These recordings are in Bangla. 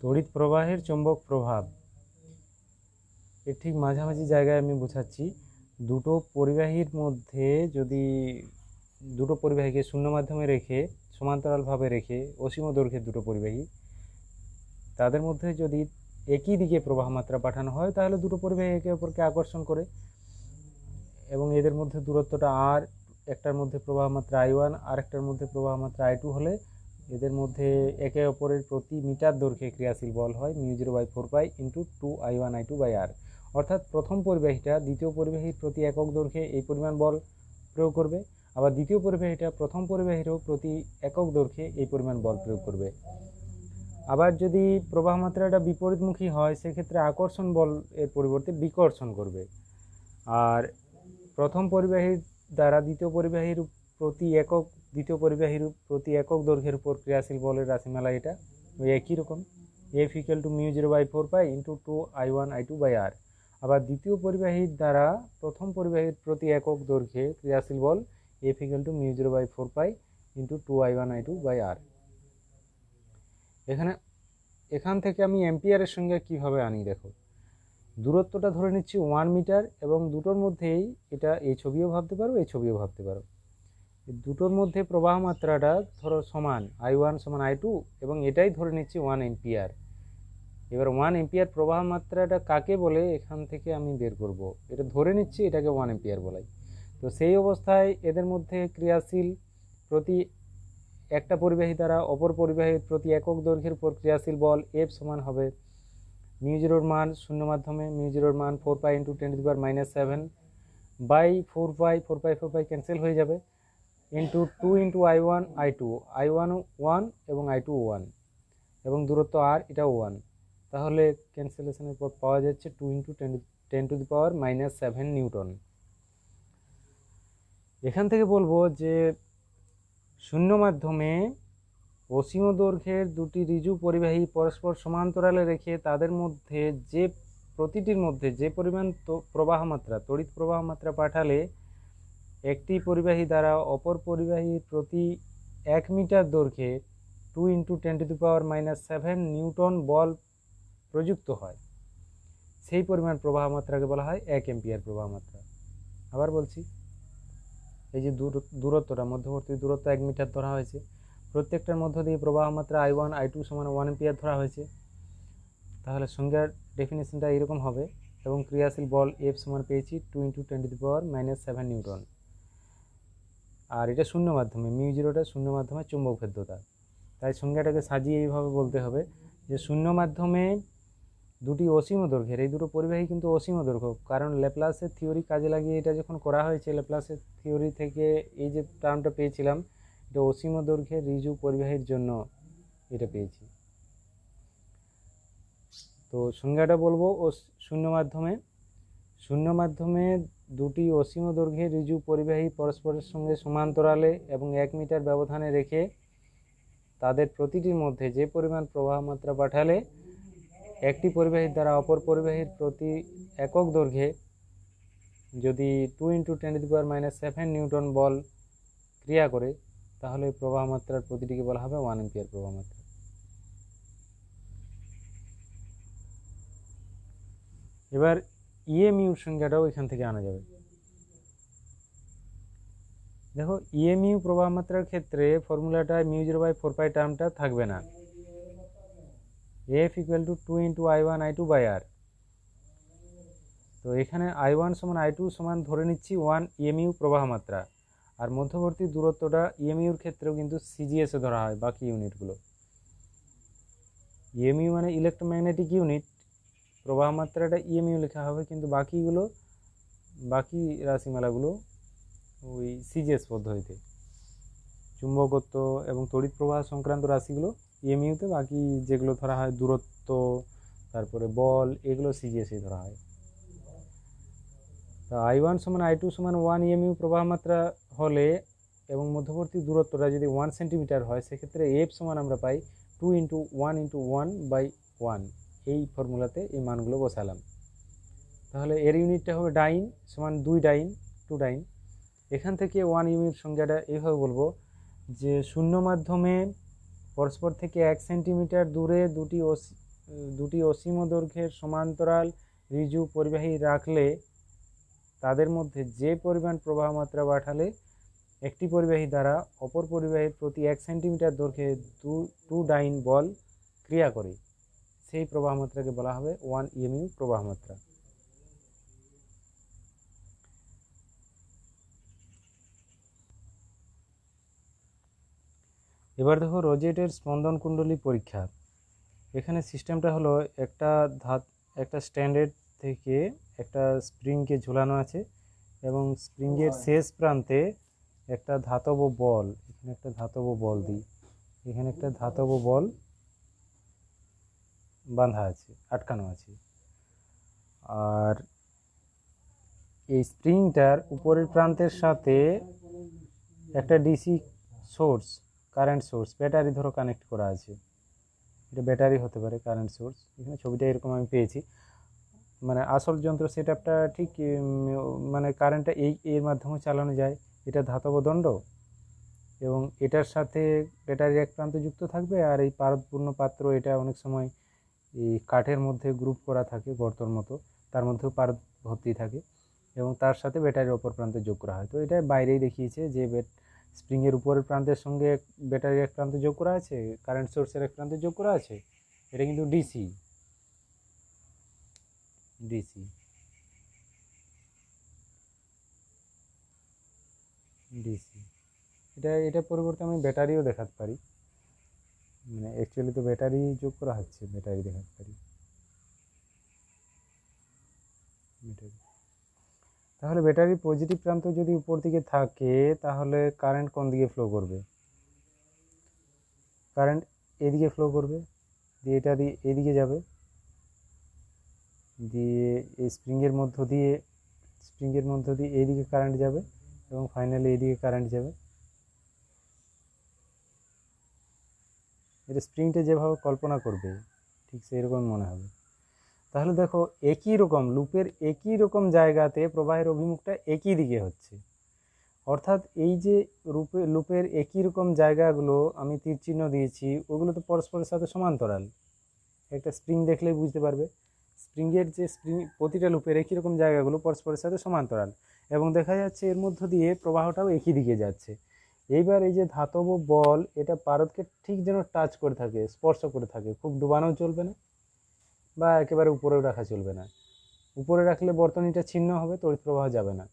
তড়িৎ প্রবাহের চৌম্বক প্রভাব এর ঠিক মাঝামাঝি জায়গায় আমি বোঝাচ্ছি। দুটো পরিবাহীর মধ্যে যদি দুটো পরিবাহীকে শূন্য মাধ্যমে রেখে সমান্তরালভাবে রেখে অসীম দৈর্ঘ্যের দুটো পরিবাহী, তাদের মধ্যে যদি একই দিকে প্রবাহ মাত্রা পাঠানো হয় তাহলে দুটো পরিবাহী একে অপরকে আকর্ষণ করে এবং এদের মধ্যে দূরত্বটা আর, একটার মধ্যে প্রবাহ মাত্রা I1 আর একটার মধ্যে প্রবাহ মাত্রা I2 হলে এদের মধ্যে একে অপরের প্রতি মিটার দৈর্ঘ্যে ক্রিয়াশীল বল হয় μ0/4π × 2I1I2/r। অর্থাৎ প্রথম পরিবাহীটা দ্বিতীয় পরিবাহীর প্রতি একক দৈর্ঘ্যে এই পরিমাণ বল প্রয়োগ করবে, আবার দ্বিতীয় পরিবাহীটা প্রথম পরিবাহীরও প্রতি একক দৈর্ঘ্যে এই পরিমাণ বল প্রয়োগ করবে। আবার যদি প্রবাহ মাত্রাটা বিপরীতমুখী হয় সেক্ষেত্রে আকর্ষণ বল এর পরিবর্তে বিকর্ষণ করবে। আর প্রথম পরিবাহীর দ্বারা দ্বিতীয় পরিবাহীর প্রতি একক দৈর্ঘ্যের উপর ক্রিয়াশীল বলের রাশিমালা এটা ওই একই রকম, F = μ0/4π × 2I1I2/r। আবার দ্বিতীয় পরিবাহীর দ্বারা প্রথম পরিবাহীর প্রতি একক দৈর্ঘ্যে ক্রিয়াশীল বল F = μ0/4π × 2I1I2/r। এখান থেকে আমি অ্যাম্পিয়ারের সঙ্গে কিভাবে আনি দেখো। দূরত্বটা ধরে নিচ্ছি 1 মিটার এবং দুটোর মধ্যেই, এটা এই ছবিও ভাবতে পারো এই ছবিও ভাবতে পারো, দুটোর মধ্যে প্রবাহ মাত্রাটা ধরো সমান I1 = I2 এবং এটাই ধরে নিচ্ছি 1 এম্পিয়ার। এবার 1 এম্পিয়ার প্রবাহ মাত্রাটা কাকে বলে এখান থেকে আমি বের করব, এটা ধরে নিচ্ছি এটাকে 1 এম্পিয়ার বলাই। তো সেই অবস্থায় এদের মধ্যে ক্রিয়াশীল প্রতি একটা পরিবাহী দ্বারা অপর পরিবাহীর প্রতি একক দৈর্ঘ্যের উপর ক্রিয়াশীল বল F সমান হবে μ0 মান শূন্য মাধ্যমে μ0 মান 4π × 10⁻⁷/4π ক্যান্সেল হয়ে যাবে × 2 × I1 1 এবং I2 1 এবং দূরত্ব r, এটাও 1। তাহলে ক্যান্সেলেশনের পর পাওয়া যাচ্ছে 2 × 10⁻⁷ নিউটন। এখান থেকে বলবো যে শূন্য মাধ্যমে অসীম দৈর্ঘ্যের দুটি ঋজু পরিবাহী পরস্পর সমান্তরালে রেখে তাদের মধ্যে যে প্রতিটির মধ্যে যে পরিমাণ প্রবাহ মাত্রা তড়িৎ প্রবাহ মাত্রা পাঠালে একটি পরিবাহী দ্বারা অপর পরিবাহীর প্রতি 1 মিটার দৈর্ঘ্যে 2 × 10⁻⁷ নিউটন বল প্রযুক্ত হয়, সেই পরিমাণ প্রবাহ মাত্রাকে বলা হয় 1 এম্পিয়ার প্রবাহ মাত্রা। আবার বলছি, এই যে দূরত্বটা মধ্যবর্তী দূরত্ব 1 মিটার ধরা হয়েছে, প্রত্যেকটার মধ্য দিয়ে প্রবাহ মাত্রা I1 I2 = 1 এম্পিয়ার ধরা হয়েছে। তাহলে সংজ্ঞার ডেফিনেশনটা এরকম হবে এবং ক্রিয়াশীল বল F সমান পেয়েছি 2 × 10⁻⁷ নিউটন। আর এটা শূন্য মাধ্যমে, μ0টা শূন্য মাধ্যমে চুম্বক ভেদ্যতা, তাই সংজ্ঞাটাকে সাজিয়ে এইভাবে বলতে হবে যে শূন্য মাধ্যমে দুটি অসীম দৈর্ঘ্যের, এই দুটো পরিবাহী কিন্তু অসীম দৈর্ঘ্য, কারণ ল্যাপ্লাসের থিওরি কাজে লাগিয়ে এটা যখন করা হয়েছে ল্যাপ্লাসের থিওরি থেকে এই যে টার্মটা পেয়েছিলাম এটা অসীম দৈর্ঘ্যের ঋজু পরিবাহীর জন্য এটা পেয়েছি। তো সংজ্ঞাটা বলবো শূন্য মাধ্যমে দুটি অসীম দৈর্ঘ্যের ঋজু পরিবাহী পরস্পরের সঙ্গে সমান্তরালে এবং 1 মিটার ব্যবধানে রেখে তাদের প্রতিটির মধ্যে যে পরিমাণ প্রবাহ মাত্রা পাঠালে একটি পরিবাহীর দ্বারা অপর পরিবাহীর প্রতি একক দৈর্ঘ্যে যদি 2 × 10⁻⁷ নিউটন বল ক্রিয়া করে তাহলে প্রবাহ মাত্রার প্রতিটিকে বলা হবে 1 এম্পিয়ার প্রবাহ মাত্রা। এবার EMU সংজ্ঞাটাও এখান থেকে আনা যাবে। দেখো EMU প্রবাহ মাত্রার ক্ষেত্রে ফর্মুলাটায় μ0/4π টার্মটা থাকবে না, F = 2 × I1I2/r। তো এখানে I1 = I2 সমান ধরে নিচ্ছি 1 EMU প্রবাহ মাত্রা, আর মধ্যবর্তী দূরত্বটা EMUর ক্ষেত্রেও কিন্তু CGS এ ধরা হয় বাকি ইউনিটগুলো। EMU মানে ইলেকট্রোম্যাগনেটিক ইউনিট, প্রবাহ মাত্রাটা EMU লেখা হবে, কিন্তু বাকি রাশিমালাগুলো ওই CGS পদ্ধতিতে, চুম্বকত্ব এবং তড়িৎ প্রবাহ সংক্রান্ত রাশিগুলো EMUতে, বাকি যেগুলো ধরা হয় দূরত্ব তারপরে বল এগুলো CGS এ ধরা হয়। তা I1 = I2 = 1 EMU প্রবাহ মাত্রা হলে এবং মধ্যবর্তী দূরত্বটা যদি 1 সেন্টিমিটার হয় সেক্ষেত্রে F সমান আমরা পাই 2 × 1 × 1/1। এই ফর্মুলাতে এই মানগুলো বসালাম, তাহলে এর ইউনিটটা হবে ডাইন সমান 2 ডাইন 2 ডাইন। এখান থেকে 1 ইউনিট সংজ্ঞাটা এইভাবে বলবো যে শূন্য মাধ্যমে পরস্পর থেকে 1 সেন্টিমিটার দূরে দুটি দুটি অসীম দৈর্ঘ্যের সমান্তরাল ঋজু পরিবাহী রাখলে তাদের মধ্যে যে পরিমাণ প্রবাহ মাত্রা পাঠালে একটি পরিবাহী দ্বারা অপর পরিবাহীর প্রতি 1 সেন্টিমিটার দৈর্ঘ্যে টু ডাইন বল ক্রিয়া করে সেই প্রবাহ মাত্রাকে বলা হবে 1 ইএমইউ প্রবাহ মাত্রা। এবার দেখো রোজেটের স্পন্দন কুণ্ডলী পরীক্ষা। এখানে সিস্টেমটা হলো একটা স্ট্যান্ডের থেকে একটা স্প্রিংকে ঝুলানো আছে এবং স্প্রিংয়ের শেষ প্রান্তে একটা ধাতব বল, এখানে একটা ধাতব বল দিই, এখানে একটা ধাতব বল বাঁধা আছে, আটকানো আছে। আর এই স্প্রিংটার উপরের প্রান্তের সাথে একটা DC source, current source, battery ধরো কানেক্ট করা আছে, এটা ব্যাটারি হতে পারে, কারেন্ট সোর্স। এখানে ছবিটা এরকম আমি পেয়েছি, মানে আসল যন্ত্র সেট আপটা ঠিক মানে কারেন্টটা এর মাধ্যমে চালানো যায়। এটা ধাতব দণ্ড এবং এটার সাথে ব্যাটারির এক প্রান্ত যুক্ত থাকবে, আর এই পারদপূর্ণ পাত্র এটা অনেক সময় এই কাঠের মধ্যে গ্রুপ করা থাকে গর্তর মতো, তার মধ্যেও পারদ ভর্তি থাকে এবং তার সাথে ব্যাটারির অপর প্রান্তে যোগ করা হয়। তো এটা বাইরেই দেখিয়েছে যে স্প্রিংয়ের উপরের প্রান্তের সঙ্গে ব্যাটারির এক প্রান্তে যোগ করা আছে, কারেন্ট সোর্সের এক প্রান্তে যোগ করা আছে। এটা কিন্তু ডিসি ডিসি ডিসি এটা পরিবর্তে আমি ব্যাটারিও দেখাতে পারি, মানে অ্যাকচুয়ালি তো ব্যাটারি যোগ করা হচ্ছে, ব্যাটারি দেখাতে পারি। তাহলে ব্যাটারির পজিটিভ প্রান্ত যদি উপর দিকে থাকে তাহলে কারেন্ট কোন দিকে ফ্লো করবে? কারেন্ট এদিকে ফ্লো করবে, দিয়ে এটা দিয়ে এদিকে যাবে, দিয়ে এই স্প্রিংয়ের মধ্য দিয়ে এইদিকে কারেন্ট যাবে এবং ফাইনালি এইদিকে কারেন্ট যাবে। এটা স্প্রিংটা যেভাবে কল্পনা করবে ঠিক সেরকম মনে হবে। তাহলে দেখো একই রকম লুপের একই রকম জায়গাতে প্রবাহের অভিমুখটা একই দিকে হচ্ছে, অর্থাৎ এই যে লুপের একই রকম জায়গাগুলো আমি তীর চিহ্ন দিয়েছি ওগুলো তো পরস্পরের সাথে সমান্তরাল। একটা স্প্রিং দেখলেই বুঝতে পারবে স্প্রিংয়ের যে প্রতিটা লুপের একই রকম জায়গাগুলো পরস্পরের সাথে সমান্তরাল এবং দেখা যাচ্ছে এর মধ্য দিয়ে প্রবাহটাও একই দিকে যাচ্ছে। এইবার এই যে ধাতব বল এটা পারদকে ঠিক যেন টাচ করে থাকে, স্পর্শ করে থাকে, খুব ডুবানো চলবে না বা একেবারে উপরেও রাখা চলবে না। উপরে রাখলে বর্তনীটা ছিন্ন হবে, তড়িৎ প্রবাহ যাবে না।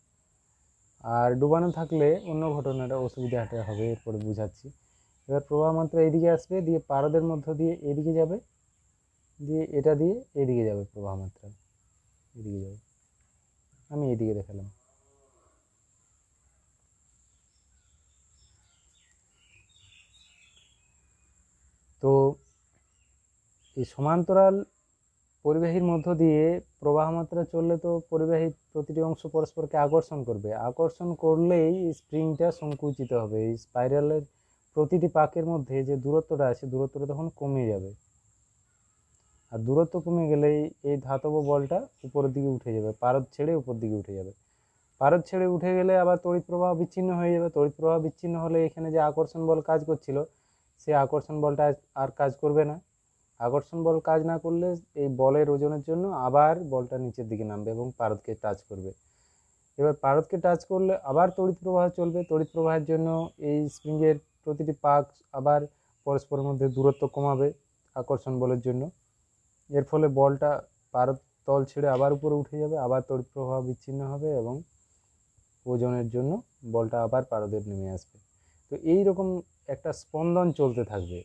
আর ডুবানো থাকলে অন্য ঘটনাটা অসুবিধাটা হবে, এরপরে বুঝাচ্ছি। এবার প্রবাহ মাত্রা এদিকে আসবে, দিয়ে পারদের মধ্য দিয়ে এদিকে যাবে, দিয়ে এটা দিয়ে এদিকে যাবে, প্রবাহ মাত্রা এদিকে যাবে। আমি এদিকে দেখালাম। তো এই সমান্তরাল পরিবাহীর মধ্য দিয়ে প্রবাহ মাত্রা চললে তো পরিবাহীর প্রতিটি অংশ পরস্পরকে আকর্ষণ করবে, আকর্ষণ করলেই স্প্রিংটা সংকুচিত হবে। এই স্পাইরালের প্রতিটি পাকের মধ্যে যে দূরত্বটা আছে দূরত্বটা তখন কমে যাবে, আর দূরত্ব কমে গেলেই এই ধাতব বলটা উপরের দিকে উঠে যাবে, পারদ ছেড়ে উপর দিকে উঠে যাবে। পারদ ছেড়ে উঠে গেলে আবার তড়িৎ প্রবাহ বিচ্ছিন্ন হয়ে যাবে, তড়িৎ প্রবাহ বিচ্ছিন্ন হলে এখানে যে আকর্ষণ বল কাজ করছিল সেই আকর্ষণ বলটা আর কাজ করবে না। আকর্ষণ বল কাজ না করলে এই বলের ওজনের জন্য আবার বলটা নিচের দিকে নামবে এবং পারদকে টাচ করবে। এবার পারদকে টাচ করলে আবার তড়িৎ প্রবাহ চলবে, তড়িৎ প্রবাহের জন্য এই স্প্রিংয়ের প্রতিটি পাক আবার পরস্পরের মধ্যে দূরত্ব কমাবে আকর্ষণ বলের জন্য। এর ফলে বলটা পারদ তল ছেড়ে আবার উপরে উঠে যাবে, আবার তড়িৎ প্রবাহ বিচ্ছিন্ন হবে এবং ওজনের জন্য বলটা আবার পারদের নেমে আসবে। তো এই রকম একটা স্পন্দন চলতে থাকবে,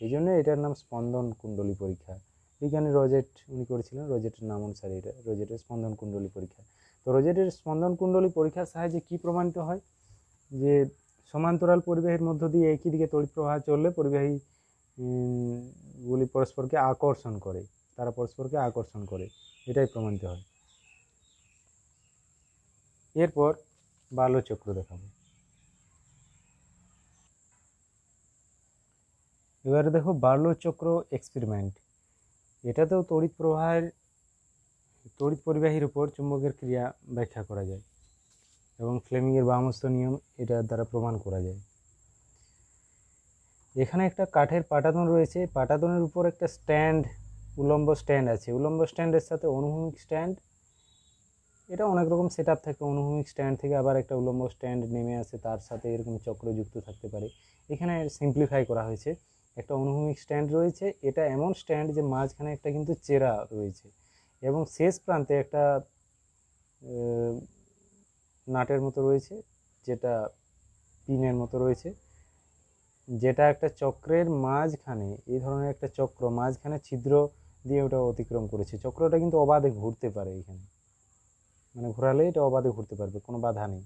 এই জন্য এটার নাম স্পন্দন কুণ্ডলী পরীক্ষা। বিজ্ঞানী রোজেট উনি করেছিলেন, রোজেটের নাম অনুসারে এটা রোজেটের স্পন্দন কুণ্ডলী পরীক্ষা। তো রোজেটের স্পন্দন কুণ্ডলী পরীক্ষার সাহায্যে কি প্রমাণিত হয় যে সমান্তরাল পরিবাহীর মধ্য দিয়ে একই দিকে তড়িৎ প্রবাহ চললে পরিবাহী গুলি পরস্পরকে আকর্ষণ করে, তারা পরস্পরকে আকর্ষণ করে, এটাই প্রমাণিত হয়। এরপর বার্লো চক্র দেখাবো। এবারে দেখো বার্লো চক্র এক্সপেরিমেন্ট। এটাতেও তড়িৎ পরিবাহীর উপর চুম্বকের ক্রিয়া ব্যাখ্যা করা যায় এবং ফ্লেমিংয়ের বামস্ত নিয়ম এটার দ্বারা প্রমাণ করা যায়। এখানে একটা কাঠের পাটাতন রয়েছে, পাটাতনের উপর একটা স্ট্যান্ড উলম্ব স্ট্যান্ড আছে, উলম্ব স্ট্যান্ডের সাথে অনুভূমিক স্ট্যান্ড, এটা অনেক রকম সেট আপ থাকে। অনুভূমিক স্ট্যান্ড থেকে আবার একটা উলম্ব স্ট্যান্ড নেমে আসে, তার সাথে এরকম চক্র যুক্ত থাকতে পারে। এখানে সিম্পলিফাই করা হয়েছে, একটা অনুভূমিক স্ট্যান্ড রয়েছে, এটা এমন স্ট্যান্ড যে মাঝখানে একটা কিন্তু চেরা রয়েছে এবং শেষ প্রান্তে একটা নাটের মতো রয়েছে, যেটা পিনের মতো রয়েছে, যেটা একটা চক্রের মাঝখানে, এই ধরনের একটা চক্র মাঝখানে ছিদ্র দিয়ে ওটা অতিক্রম করেছে। চক্রটা কিন্তু অবাধে ঘুরতে পারে, এখানে মানে ঘোরালে এটা অবাধে ঘুরতে পারবে, কোনো বাধা নেই।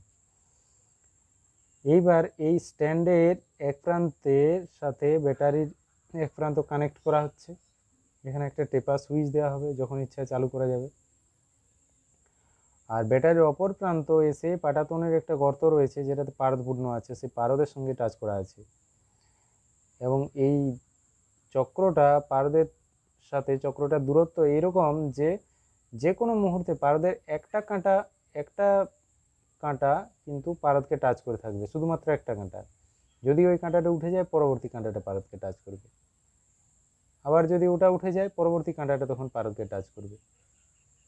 এইবার এই স্ট্যান্ডের এক প্রান্তের সাথে ব্যাটারির এক প্রান্ত কানেক্ট করা হচ্ছে, এখানে একটা টেপার সুইচ দেওয়া হবে, যখন ইচ্ছা চালু করা যাবে। আর ব্যাটারির অপর প্রান্ত এসে পাটাতনের একটা গর্ত রয়েছে যেটাতে পারদ পূর্ণ আছে, সেই পারদের সঙ্গে টাচ করা আছে। এবং এই চক্রটা পারদের সাথে চক্রটার দূরত্ব এরকম যে যে কোনো মুহূর্তে পারদের একটা কাঁটা কিন্তু পারদকে টাচ করে থাকবে, শুধুমাত্র একটা কাঁটা। যদি ওই কাঁটাটা উঠে যায়, পরবর্তী কাঁটাটা পারদকে টাচ করবে। আবার যদি ওটা উঠে যায়, পরবর্তী কাঁটাটা তখন পারদকে টাচ করবে।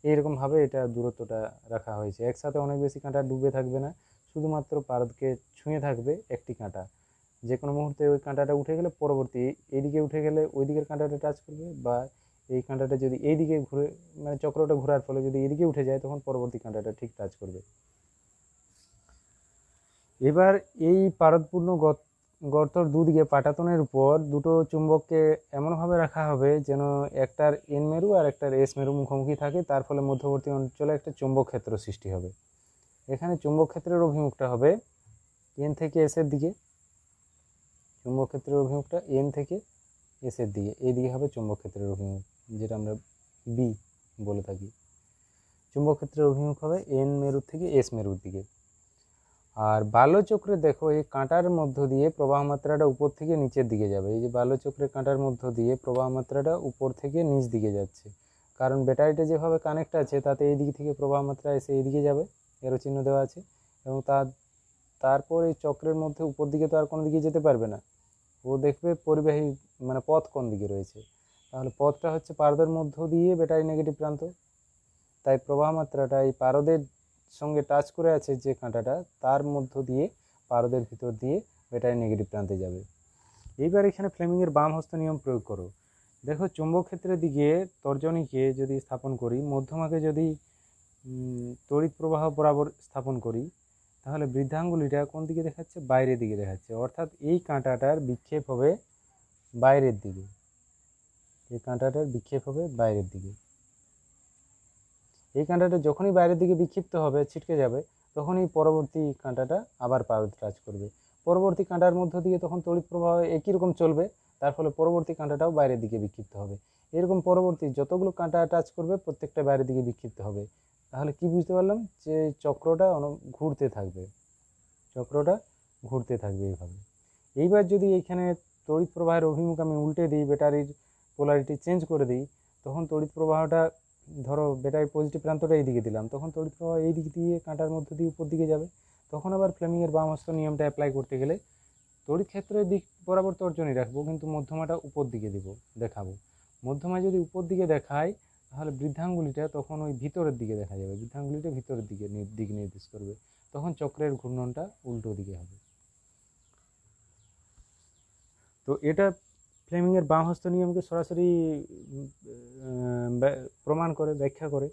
এইরকমভাবে এটা দূরত্বটা রাখা হয়েছে। একসাথে অনেক বেশি কাঁটা ডুবে থাকবে না, শুধুমাত্র পারদকে ছুঁয়ে থাকবে একটি কাঁটা। যে কোনো মুহূর্তে ওই কাঁটাটা উঠে গেলে পরবর্তী এইদিকে উঠে গেলে ওই দিকের কাঁটাটা টাচ করবে, বা এই কাঁটাটা যদি এইদিকে ঘুরে, মানে চক্রটা ঘোরার ফলে যদি এইদিকে উঠে যায়, তখন পরবর্তী কাঁটাটা ঠিক টাচ করবে। এবার এই পারদপূর্ণ গর্তর দুদিকে পাটাতনের উপর দুটো চুম্বককে এমনভাবে রাখা হবে যেন একটার এন মেরু আর একটার এস মেরু মুখোমুখি থাকে, তার ফলে মধ্যবর্তী অঞ্চলে একটা চুম্বক ক্ষেত্র সৃষ্টি হবে। এখানে চুম্বক ক্ষেত্রের অভিমুখটা হবে এন থেকে এস এর দিকে, চুম্বক ক্ষেত্রের অভিমুখটা এন থেকে এস এর দিকে, এই দিকে হবে চুম্বক ক্ষেত্রের অভিমুখ, যেটা আমরা বি বলে থাকি। চুম্বক ক্ষেত্রের অভিমুখ হবে এন মেরুর থেকে এস মেরুর দিকে। আর বাল্যচক্রে দেখো, এই কাঁটার মধ্য দিয়ে প্রবাহ মাত্রাটা উপর থেকে নিচের দিকে যাবে। এই যে বাল্যচক্রের কাঁটার মধ্য দিয়ে প্রবাহ মাত্রাটা উপর থেকে নিচ দিকে যাচ্ছে, কারণ ব্যাটারিটা যেভাবে কানেক্ট আছে তাতে এই দিক থেকে প্রবাহ মাত্রা এসে এই দিকে যাবে, এরও চিহ্ন দেওয়া আছে। এবং তারপর এই চক্রের মধ্যে উপর দিকে তো আর কোনো দিকে যেতে পারবে না, ও দেখবে পরিবাহী মানে পথ কোন দিকে রয়েছে। তাহলে পথটা হচ্ছে পারদের মধ্য দিয়ে ব্যাটারি নেগেটিভ প্রান্ত, তাই প্রবাহ মাত্রাটা এই পারদের সঙ্গে টাচ করে আছে যে কাঁটাটা, তার মধ্য দিয়ে পারদের ভিতর দিয়ে ব্যাটারি নেগেটিভ প্রান্তে যাবে। এইবার এখানে ফ্লেমিংয়ের বাম হস্ত নিয়ম প্রয়োগ করো। দেখো, চুম্বক ক্ষেত্রের দিকে তর্জনীকে যদি স্থাপন করি, মধ্যমাকে যদি তড়িৎ প্রবাহ বরাবর স্থাপন করি, তাহলে বৃদ্ধাঙ্গুলিটা কোন দিকে দেখাচ্ছে? বাইরের দিকে দেখাচ্ছে, অর্থাৎ এই কাঁটাটার বিক্ষেপ হবে বাইরের দিকে, এই কাঁটাটার বিক্ষেপ হবে বাইরের দিকে। এই কাঁটাটা যখনই বাইরের দিকে বিক্ষিপ্ত হবে, ছিটকে যাবে, তখনই পরবর্তী কাঁটাটা আবার পারদ টাচ করবে। পরবর্তী কাঁটার মধ্য দিয়ে তখন তড়িৎ প্রবাহ একই রকম চলবে, তার ফলে পরবর্তী কাঁটাটাও বাইরের দিকে বিক্ষিপ্ত হবে। এরকম পরবর্তী যতগুলো কাঁটা টাচ করবে, প্রত্যেকটা বাইরের দিকে বিক্ষিপ্ত হবে। তাহলে কি বুঝতে পারলাম? যে চক্রটা ঘুরতে থাকবে, চক্রটা ঘুরতে থাকবে এইভাবে। এইবার যদি এইখানে তড়িৎ প্রবাহের অভিমুখ আমি উল্টে দিই, ব্যাটারির পোলারিটি চেঞ্জ করে দিই, তখন তড়িৎ প্রবাহটা, ধরো ব্যাটারির পজিটিভ প্রান্তটা এই দিকে দিলাম, তখন তড়িৎ প্রবাহ এই দিক দিয়ে কাঁটার মধ্য দিয়ে উপর দিকে যাবে। তখন আবার ফ্লেমিংয়ের বাম হস্ত নিয়মটা অ্যাপ্লাই করতে গেলে তড়িৎ ক্ষেত্রের দিক বরাবর তর্জনী রাখবো, কিন্তু মধ্যমাটা উপর দিকে দেখাবো। মধ্যমা যদি উপর দিকে দেখায়, তাহলে বৃদ্ধাঙ্গুলিটা তখন ওই ভিতরের দিকে দেখা যাবে, বৃদ্ধাঙ্গুলিটা ভিতরের দিকে দিক নির্দেশ করবে, তখন চক্রের ঘূর্ণনটা উল্টো দিকে হবে। তো এটা ফ্লেমিংয়ের বাম হস্ত নিয়মকে সরাসরি প্রমাণ করে, ব্যাখ্যা করে।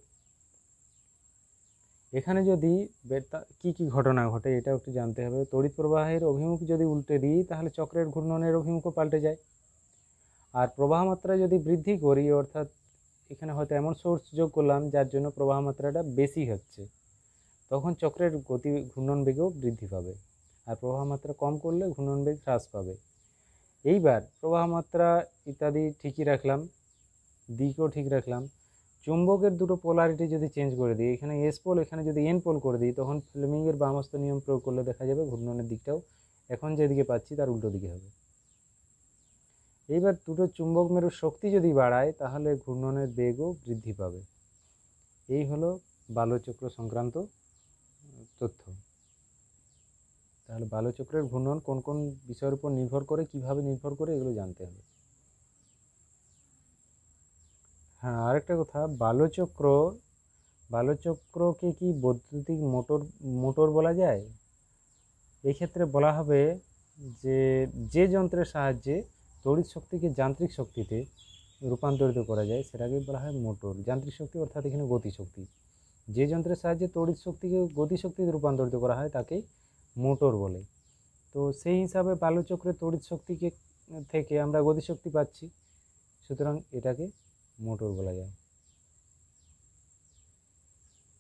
এখানে যদি কি কি ঘটনা ঘটে এটাও একটু জানতে হবে। তড়িৎ প্রবাহের অভিমুখ যদি উল্টে দিই, তাহলে চক্রের ঘূর্ণনের অভিমুখও পাল্টে যায়। আর প্রবাহ মাত্রা যদি বৃদ্ধি করি, অর্থাৎ এখানে হয়তো এমন সোর্স যোগ করলাম যার জন্য প্রবাহ মাত্রাটা বেশি হচ্ছে, তখন চক্রের ঘূর্ণন বেগও বৃদ্ধি পাবে। আর প্রবাহ মাত্রা কম করলে ঘূর্ণন বেগ হ্রাস পাবে। এইবার প্রবাহ মাত্রা ইত্যাদি ঠিকই রাখলাম, দিকও ঠিক রাখলাম। চুম্বকের দুটো পোলারিটি যদি চেঞ্জ করে দিই, এখানে এস পোল, এখানে যদি এন পোল করে দিই, তখন ফ্লেমিংয়ের বাম হস্ত নিয়ম প্রয়োগ করলে দেখা যাবে ঘূর্ণনের দিকটাও এখন যেদিকে পাচ্ছি তার উল্টো দিকে হবে। এইবার দুটো চুম্বক মেরুর শক্তি যদি বাড়ায়, তাহলে ঘূর্ণনের বেগও বৃদ্ধি পাবে। এই হলো বাল্যচক্র সংক্রান্ত তথ্য। তাহলে বাল্যচক্রের ঘূর্ণন কোন কোন বিষয়ের উপর নির্ভর করে, কিভাবে নির্ভর করে, এগুলো জানতে হবে। হ্যাঁ, আরেকটা কথা, বালচক্রকে কি বৈদ্যুতিক মোটর বলা যায়? এক্ষেত্রে বলা হবে যে যে যন্ত্রের সাহায্যে তড়িৎ শক্তিকে যান্ত্রিক শক্তিতে রূপান্তরিত করা যায় সেটাকে বলা হয় মোটর। যান্ত্রিক শক্তি অর্থাৎ এখানে গতিশক্তি। যে যন্ত্রের সাহায্যে তড়িৎ শক্তিকে গতিশক্তিতে রূপান্তরিত করা হয় তাকে মোটর বলে। তো সেই হিসাবে বালুচক্রের তড়িৎ শক্তিকে থেকে আমরা গতিশক্তি পাচ্ছি, সুতরাং এটাকে মোটর বলা যায়।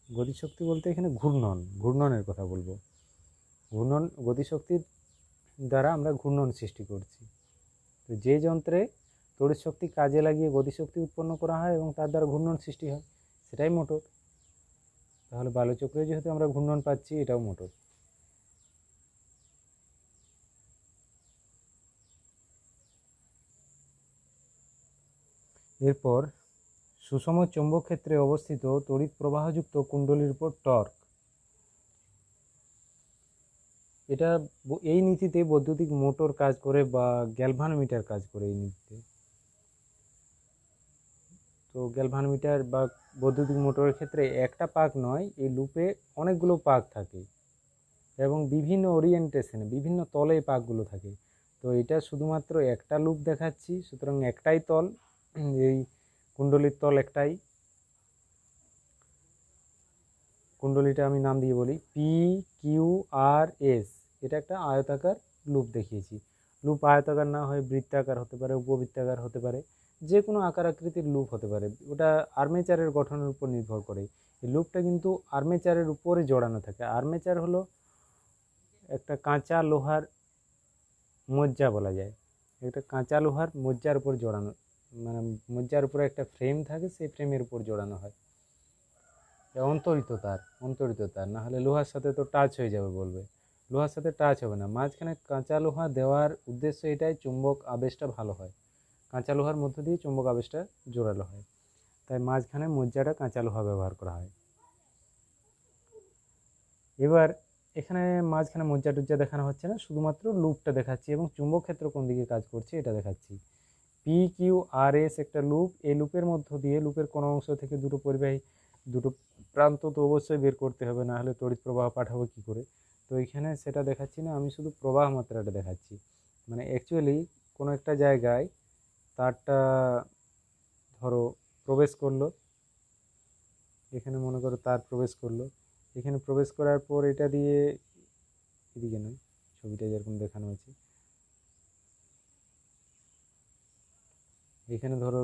গতিশক্তি বলতে এখানে ঘূর্ণনের কথা বলবো। গতিশক্তির দ্বারা আমরা ঘূর্ণন সৃষ্টি করছি। তো যে যন্ত্রে তড়িৎ শক্তি কাজে লাগিয়ে গতিশক্তি উৎপন্ন করা হয় এবং তার দ্বারা ঘূর্ণন সৃষ্টি হয় সেটাই মোটর। তাহলে বালুচক্রে যেহেতু আমরা ঘূর্ণন পাচ্ছি, এটাও মোটর। এরপর সুষম চৌম্বক ক্ষেত্রে অবস্থিত তড়িৎ প্রবাহযুক্ত কুণ্ডলীর উপর টর্ক। এটা এই নীতিতে বৈদ্যুতিক মোটর কাজ করে বা গ্যালভানোমিটার কাজ করে এই নীতিতে। তো গ্যালভানোমিটার বা বৈদ্যুতিক মোটরের ক্ষেত্রে একটা পাক নয়, এই লুপে অনেকগুলো পাক থাকে এবং বিভিন্ন ওরিয়েন্টেশনে বিভিন্ন তলে এই পাকগুলো থাকে। তো এটা শুধুমাত্র একটা লুপ দেখাচ্ছি, সুতরাং একটাই তল, এই কুণ্ডলীর তল একটাই। কুণ্ডলীটা আমি নাম দিয়ে বলি PQRS। এটা একটা আয়তাকার লুপ দেখিয়েছি। লুপ আয়তাকার না হয়ে বৃত্তাকার হতে পারে, উপবৃত্তাকার হতে পারে, যে কোনো আকার আকৃতির লুপ হতে পারে। ওটা আর্মেচারের গঠনের উপর নির্ভর করে। এই লুপটা কিন্তু আর্মেচারের উপরে জড়ানো থাকে। আর্মেচার হলো একটা কাঁচা লোহার মজ্জা বলা যায়। একটা কাঁচা লোহার মজ্জার উপর জড়ানো, মানে মজ্জার উপরে একটা ফ্রেম থাকে, সেই ফ্রেমের উপর জড়ানো হয়। অন্তরিত তার না হলে লোহার সাথে তো টাচ হয়ে যাবে বলবে, লোহার সাথে টাচ হবে না। মাঝখানে কাঁচা লোহা দেওয়ার উদ্দেশ্য এটাই, চুম্বক আবেশটা ভালো হয়, কাঁচা লোহার মধ্য দিয়ে চুম্বক আবেশটা জোরালো হয়, তাই মাঝখানে মজ্জাটা কাঁচা লোহা ব্যবহার করা হয়। এবার এখানে মাঝখানে মজ্জা টজ্জা দেখানো হচ্ছে না, শুধুমাত্র লুপটা দেখাচ্ছি এবং চুম্বক ক্ষেত্র কোন দিকে কাজ করছে এটা দেখাচ্ছি। PQRS একটা লুপ। এই লুপের মধ্য দিয়ে, লুপের কোনো অংশ থেকে দুটো প্রান্ত তো অবশ্যই বের করতে হবে, না হলে তড়িৎ প্রবাহ পাঠাবো কি করে। তো এখানে সেটা দেখাচ্ছি না, আমি শুধু প্রবাহ মাত্রাটা দেখাচ্ছি। মানে অ্যাকচুয়ালি কোনো একটা জায়গায় তারটা ধরো প্রবেশ করলো, এখানে মনে করো তার প্রবেশ করলো, এখানে প্রবেশ করার পর এটা দিয়ে, এদিকে নয়, ছবিটা যেরকম দেখানো হয়েছে, এখানে ধরো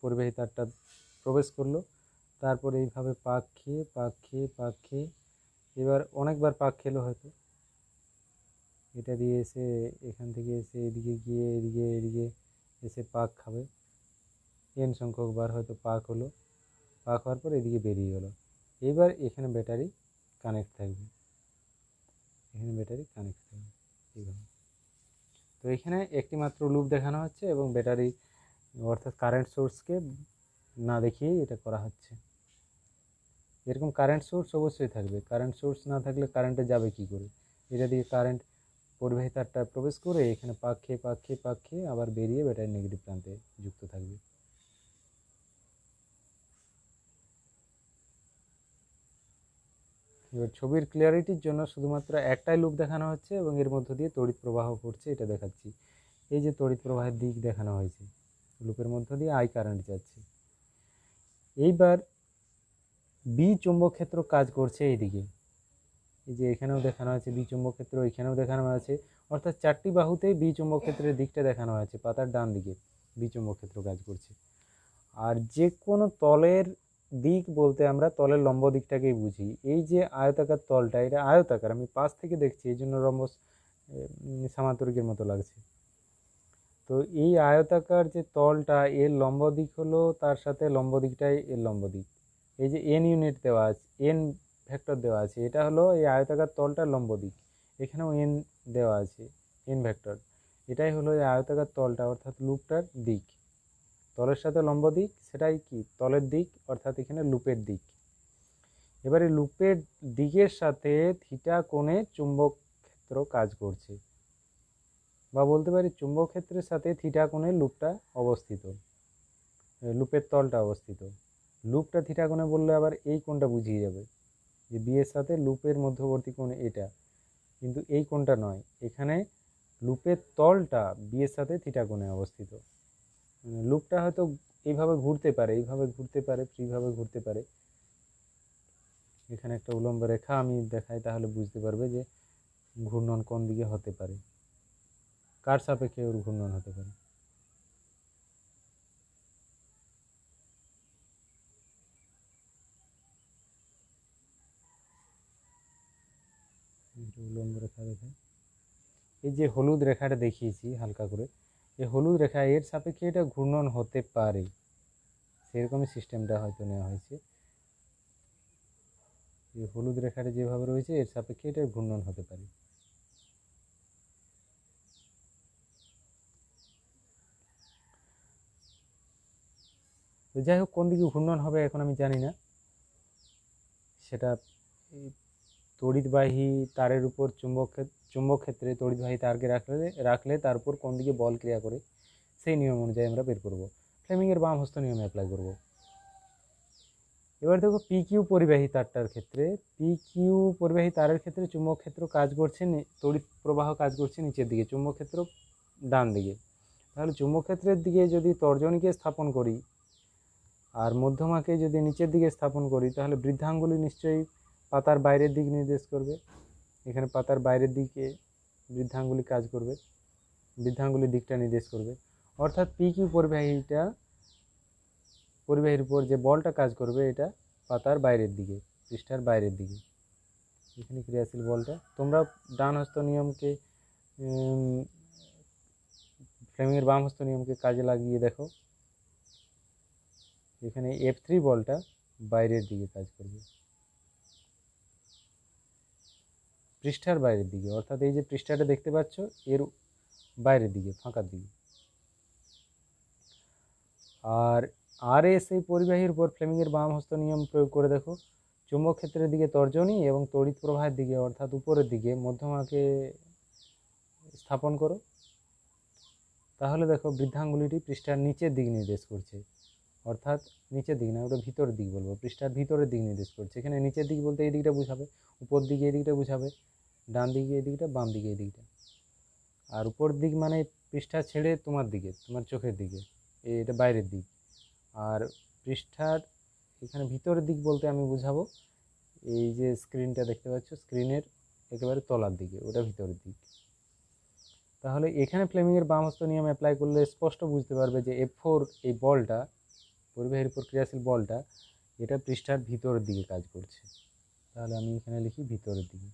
পরিবাহী তারটা প্রবেশ করলো, তারপরে এইভাবে পাক খেয়ে এবার অনেকবার পাক খেলো হয়তো, এটা দিয়ে এসে এখান থেকে এসে এদিকে গিয়ে এদিকে এসে পাক খাবে, n সংখ্যক বার হয়তো পাক হলো, পাক হওয়ার পর এদিকে বেরিয়ে গেলো। এবার এখানে ব্যাটারি কানেক্ট থাকবে, এইভাবে। তো এখানে একটি মাত্র লুপ দেখানো হচ্ছে এবং ব্যাটারি অর্থাৎ কারেন্ট সোর্সকে না দেখিয়েই এটা করা হচ্ছে। এরকম কারেন্ট সোর্স অবশ্যই থাকবে, কারেন্ট সোর্স না থাকলে কারেন্টে যাবে কি করে। এটা দিয়ে কারেন্ট পরিবাহী তারটা প্রবেশ করে এখানে পাক খেয়ে আবার বেরিয়ে ব্যাটারি নেগেটিভ প্রান্তে যুক্ত থাকবে। এবার ছবির ক্লিয়ারিটির জন্য শুধুমাত্র একটাই লুপ দেখানো হচ্ছে এবং এর মধ্য দিয়ে তড়িৎ প্রবাহ পড়ছে, এটা দেখাচ্ছি। এই যে তড়িৎ প্রবাহের দিক দেখানো হয়েছে, লুপের মধ্য দিয়ে আই কারেন্ট যাচ্ছে। এইবার বি চুম্বক ক্ষেত্র কাজ করছে এইদিকে, এই যে এখানেও দেখানো আছে বি চুম্বক ক্ষেত্র, এখানেও দেখানো আছে, অর্থাৎ চারটি বাহুতেই বি চুম্বক ক্ষেত্রের দিকটা দেখানো আছে। পাতার ডান দিকে বি চুম্বক ক্ষেত্র কাজ করছে। আর যে কোনো তলের দিক বলতে আমরা তলের লম্ব দিকটাকেই বুঝি। এই যে আয়তাকার তলটা, এটা আয়তাকার, আমি পাশ থেকে দেখছি এই জন্য রম্বস সামান্তরিকের মতো লাগছে। তো এই আয়তাকার যে তলটা, এর লম্ব দিক হলো, তার সাথে লম্ব দিকটাই এর লম্ব দিক। এই যে n ইউনিট দেওয়া আছে, n ভেক্টর দেওয়া আছে, এটা হলো এই আয়তাকার তলটার লম্ব দিক। এখানেও n দেওয়া আছে, n ভেক্টর। এটাই হলো এই আয়তাকার তলটা অর্থাৎ লুপটার দিক। তলের সাথে লম্ব দিক, সেটাই কি তলের দিক, অর্থাৎ এখানে লুপের দিক। এবারে লুপের দিকের সাথে থিটা কোণে চুম্বক ক্ষেত্র কাজ করছে, বা বলতে পারি চুম্বক ক্ষেত্রের সাথে থিটা কোণে লুপটা অবস্থিত। লুপের তলটা অবস্থিত। লুপটা থিটা কোণে বললে আবার এই কোণটা বুঝিয়ে যাবে যে বি এর সাথে লুপের মধ্যবর্তী কোণ এটা, কিন্তু এই কোণটা নয়। এখানে লুপের তলটা বি এর সাথে থিটা কোণে অবস্থিত। লুপটা হয়তো এইভাবে ঘুরতে পারে, এইভাবে ঘুরতে পারে, ফ্রিভাবে ঘুরতে পারে। এখানে একটা উলম্ব রেখা আমি দেখাই, তাহলে বুঝতে পারবে যে ঘূর্ণন কোন দিকে হতে পারে, কার সাপেক্ষে ওর ঘূর্ণন হতে পারে। উলম্ব রেখা দেখে, এই যে হলুদ রেখাটা দেখিয়েছি হালকা করে, এই হলুদ রেখা এর সাপেক্ষে এটা ঘূর্ণন হতে পারে, সেরকমই সিস্টেমটা হয়তো নেওয়া হয়েছে। এই হলুদ রেখাটা যেভাবে রয়েছে এর সাপেক্ষে এটা ঘূর্ণন হতে পারে। তো যাই হোক, কোন দিকে ঘূর্ণন হবে এখন আমি জানি না, সেটা তড়িৎবাহী তারের উপর চুম্বক ক্ষেত্রে তড়িৎবাহী তারকে রাখলে তার উপর কোন দিকে বল ক্রিয়া করে সেই নিয়ম অনুযায়ী আমরা বের করব। ফ্লেমিংয়ের বাম হস্ত নিয়ম অ্যাপ্লাই করব। এবার দেখো পি কিউ পরিবাহী তারটার ক্ষেত্রে, পি কিউ পরিবাহী তারের ক্ষেত্রে চুম্বক ক্ষেত্র কাজ করছে, তড়িৎ প্রবাহ কাজ করছে নিচের দিকে, চুম্বক ক্ষেত্র ডান দিকে। তাহলে চুম্বক ক্ষেত্রের দিকে যদি তর্জনীকে স্থাপন করি আর মধ্যমাকে যদি নিচের দিকে স্থাপন করি, তাহলে বৃদ্ধাঙ্গুলি নিশ্চয়ই পাতার বাইরের দিক নির্দেশ করবে। এখানে পাতার বাইরের দিকে বৃদ্ধাঙ্গুলি কাজ করবে, বৃদ্ধাঙ্গুলির দিকটা নির্দেশ করবে। অর্থাৎ পি কিউ পরিবাহীর উপর যে বলটা কাজ করবে এটা পাতার বাইরের দিকে, পৃষ্ঠার বাইরের দিকে। এখানে ক্রিয়াশীল বলটা তোমরা ডান হস্ত নিয়মকে ফ্লেমিংয়ের বাম হস্ত নিয়মকে কাজে লাগিয়ে দেখো। এখানে F3 বলটা বাইরের দিকে কাজ করবে, পৃষ্ঠার বাইরের দিকে, অর্থাৎ এই যে পৃষ্ঠাটা দেখতে পাচ্ছ এর বাইরের দিকে, ফাঁকার দিকে। আর RS এই পরিবাহীর উপর ফ্লেমিংয়ের বাম হস্ত নিয়ম প্রয়োগ করে দেখো। চুম্বক ক্ষেত্রের দিকে তর্জনী এবং তড়িৎ প্রবাহের দিকে অর্থাৎ উপরের দিকে মধ্যমাকে স্থাপন করো। তাহলে দেখো বৃদ্ধাঙ্গুলিটি পৃষ্ঠার নিচের দিক নির্দেশ করছে, অর্থাৎ নিচের দিক না, ওটা ভিতরের দিক বলবো, পৃষ্ঠার ভিতরের দিক নির্দেশ করছে। এখানে নিচের দিক বলতে এই দিকটা বুঝাবে, উপর দিকে এই দিকটা বুঝাবে, ডান দিকে এই দিকটা, বাম দিকে এই দিকটা। আর উপর দিক মানে পৃষ্ঠা ছেড়ে তোমার দিকে, তোমার চোখের দিকে, এটা বাইরের দিক। আর পৃষ্ঠার এখানে ভিতরের দিক বলতে আমি বুঝাবো এই যে স্ক্রিনটা দেখতে পাচ্ছ, স্ক্রিনের একেবারে তলার দিকে, ওটা ভিতরের দিক। তাহলে এখানে ফ্লেমিংয়ের বাম হস্ত নিয়ম অ্যাপ্লাই করলে স্পষ্ট বুঝতে পারবে যে F4 এই বলটা, পরিবাহীর উপর ক্রিয়াশীল বলটা, এটা পৃষ্ঠার ভিতরের দিকে কাজ করছে। তাহলে আমি এখানে লিখি ভিতরের দিকে,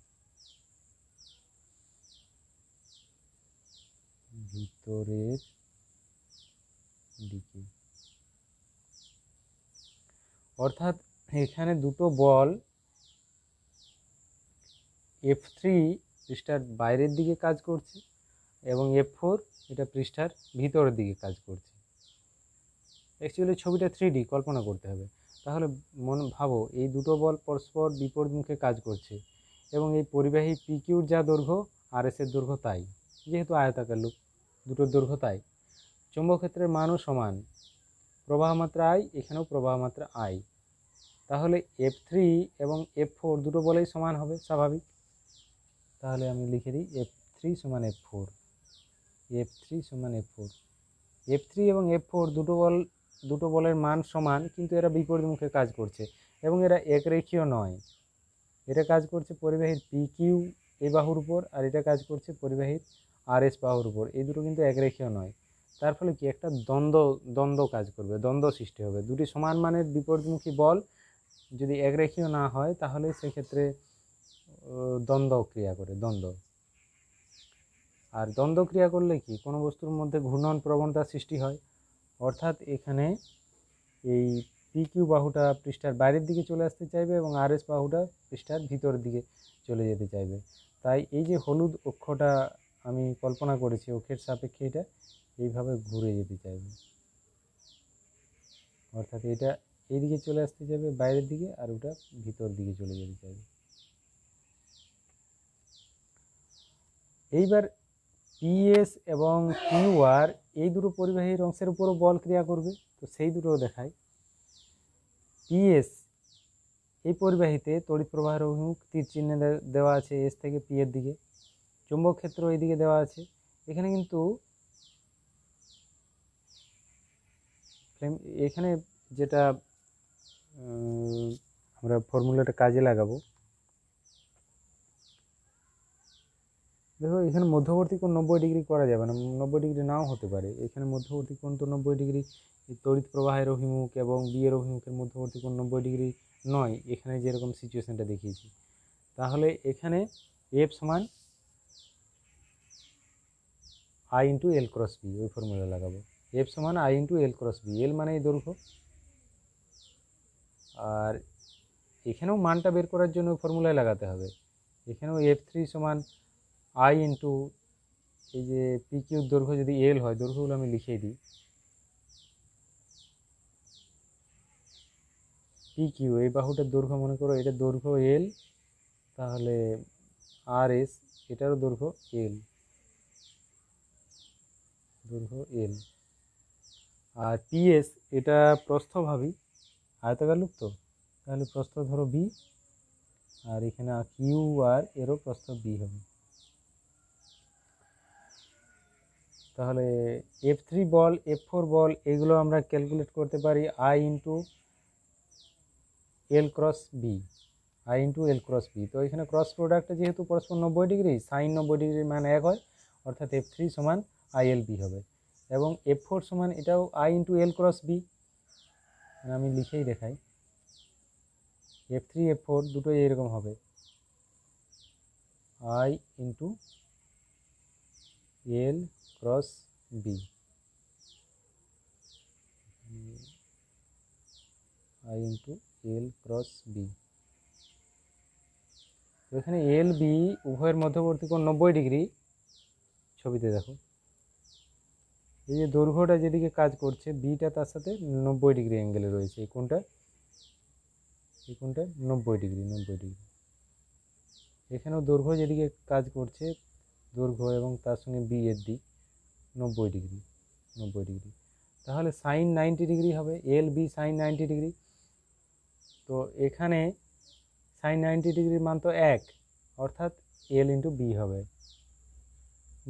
ভিতরের দিকে। অর্থাৎ এখানে দুটো বল F3 পৃষ্ঠার বাইরের দিকে কাজ করছে এবং F4 এটা পৃষ্ঠার ভিতরের দিকে কাজ করছে। অ্যাকচুয়ালি ছবিটা 3D কল্পনা করতে হবে। তাহলে ভাবো এই দুটো বল পরস্পর বিপরীতমুখে কাজ করছে এবং এই পরিবাহী PQর যা দৈর্ঘ্য RS এর দৈর্ঘ্য তাই, যেহেতু আয়তাকার লুপ দুটোর দৈর্ঘ্য তাই। চৌম্বক ক্ষেত্রের মানও সমান, প্রবাহ মাত্রা I, এখানেও প্রবাহ মাত্রা I। তাহলে F3 এবং F4 দুটো বলেই সমান হবে, স্বাভাবিক। তাহলে আমি লিখে দিই F3 সমান F4, F3 সমান F4। F3 এবং F4 দুটো বলের মান সমান, কিন্তু এরা বিপরীতমুখে কাজ করছে এবং এরা একরেখীয় নয়। এটা কাজ করছে পরিবাহীর PQ এই বাহুর উপর, আর এটা কাজ করছে পরিবাহীর RS বাহুর উপর। এই দুটো কিন্তু একরেখীয় নয়। তার ফলে কি একটা দ্বন্দ্ব কাজ করবে, দ্বন্দ্ব সৃষ্টি হবে। দুটি সমান মানের বিপরীতমুখী বল যদি একরেখীয় না হয় তাহলে সেক্ষেত্রে দ্বন্দ্ব ক্রিয়া করে, দ্বন্দ্ব। আর দ্বন্দ্ব ক্রিয়া করলে কি কোনো বস্তুর মধ্যে ঘূর্ণন প্রবণতা সৃষ্টি হয়, অর্থাৎ এখানে এই PQ বাহুটা পৃষ্ঠার বাইরের দিকে চলে আসতে চাইবে এবং RS বাহুটা পৃষ্ঠার ভিতরের দিকে চলে যেতে চাইবে। তাই এই যে হলুদ অক্ষটা আমি কল্পনা করেছি, অক্ষের সাপেক্ষে এটা এইভাবে ঘুরে যেতে চাইবে, অর্থাৎ এটা এইদিকে চলে আসতে চাইবে বাইরের দিকে, আর ওটা ভিতর দিকে চলে যেতে চাইবে। এইবার পিএস এবং কিউআর এই দুটো পরিবাহীর অংশের উপরও বল ক্রিয়া করবে, তো সেই দুটো দেখায়। পিএস এই পরিবাহীতে তড়িৎ প্রবাহের অভিমুখ তীর চিহ্নে দেওয়া আছে এস থেকে পি এর দিকে, চুম্বক ক্ষেত্র এই দিকে দেওয়া আছে। এখানে কিন্তু এখানে যেটা আমরা ফর্মুলাটা কাজে লাগাবো, দেখো এখানে মধ্যবর্তী কোণ 90 ডিগ্রি করা যাবে না, 90 ডিগ্রি নাও হতে পারে। এখানে মধ্যবর্তী কোণ তো 90 ডিগ্রি, তড়িৎ প্রবাহের অভিমুখ এবং বি এর অভিমুখের মধ্যবর্তী কোণ 90 ডিগ্রি নয়, এখানে যেরকম সিচুয়েশনটা দেখিয়েছি। তাহলে এখানে এফ সমান I into L cross B, ওই ফর্মুলা লাগাবো। এফ সমান I into L cross B, L মানে এই দৈর্ঘ্য, আর এখানেও মানটা বের করার জন্য ফর্মুলায় লাগাতে হবে। এখানেও F3 সমান আই ইন্টু এই যে পি কিউর দৈর্ঘ্য যদি এল হয়, দৈর্ঘ্যগুলো আমি লিখিয়ে দিই। পি কিউ এই বাহুটার দৈর্ঘ্য মনে করো এটা দৈর্ঘ্য এল, তাহলে আর এস এটারও দৈর্ঘ্য এল, দৈর্ঘ্য এল। আর পিএস এটা প্রস্থ ভাবি, আয়তাকার লুপ তো, তাহলে প্রস্থ ধরো বি, আর এখানে কিউ আর এরও প্রস্থ বি হবে। তাহলে F3 বল, F4 বল এগুলো আমরা ক্যালকুলেট করতে পারি I into L cross B, I into L cross B. তো এখানে ক্রস প্রোডাক্টটা যেহেতু পরস্পর 90 ডিগ্রি, সাইন 90 ডিগ্রির মান এক হয়, অর্থাৎ F3 সমান আই এল বি হবে। এবং F4 সমান এটাও I into L cross B, আমি লিখেই দেখাই। F3 F4 দুটোই এরকম হবে, I into L cross B, I into L cross B. তো এখানে এল বি উভয়ের মধ্যবর্তী কোণ 90 ডিগ্রি, ছবিতে দেখো এই যে দৈর্ঘ্যটা যেদিকে কাজ করছে বিটা তার সাথে 90 ডিগ্রি অ্যাঙ্গেলে রয়েছে, এই কোণটা 90 ডিগ্রি, 90 ডিগ্রি। এখানেও দৈর্ঘ্য যেদিকে কাজ করছে, দৈর্ঘ্য এবং তার সঙ্গে বি এর দিক 90 ডিগ্রি, 90 ডিগ্রি। তাহলে সাইন 90 ডিগ্রি হবে, এল বি সাইন 90 ডিগ্রি। তো এখানে সাইন 90 ডিগ্রির মান তো 1, অর্থাৎ এল ইন্টু বি হবে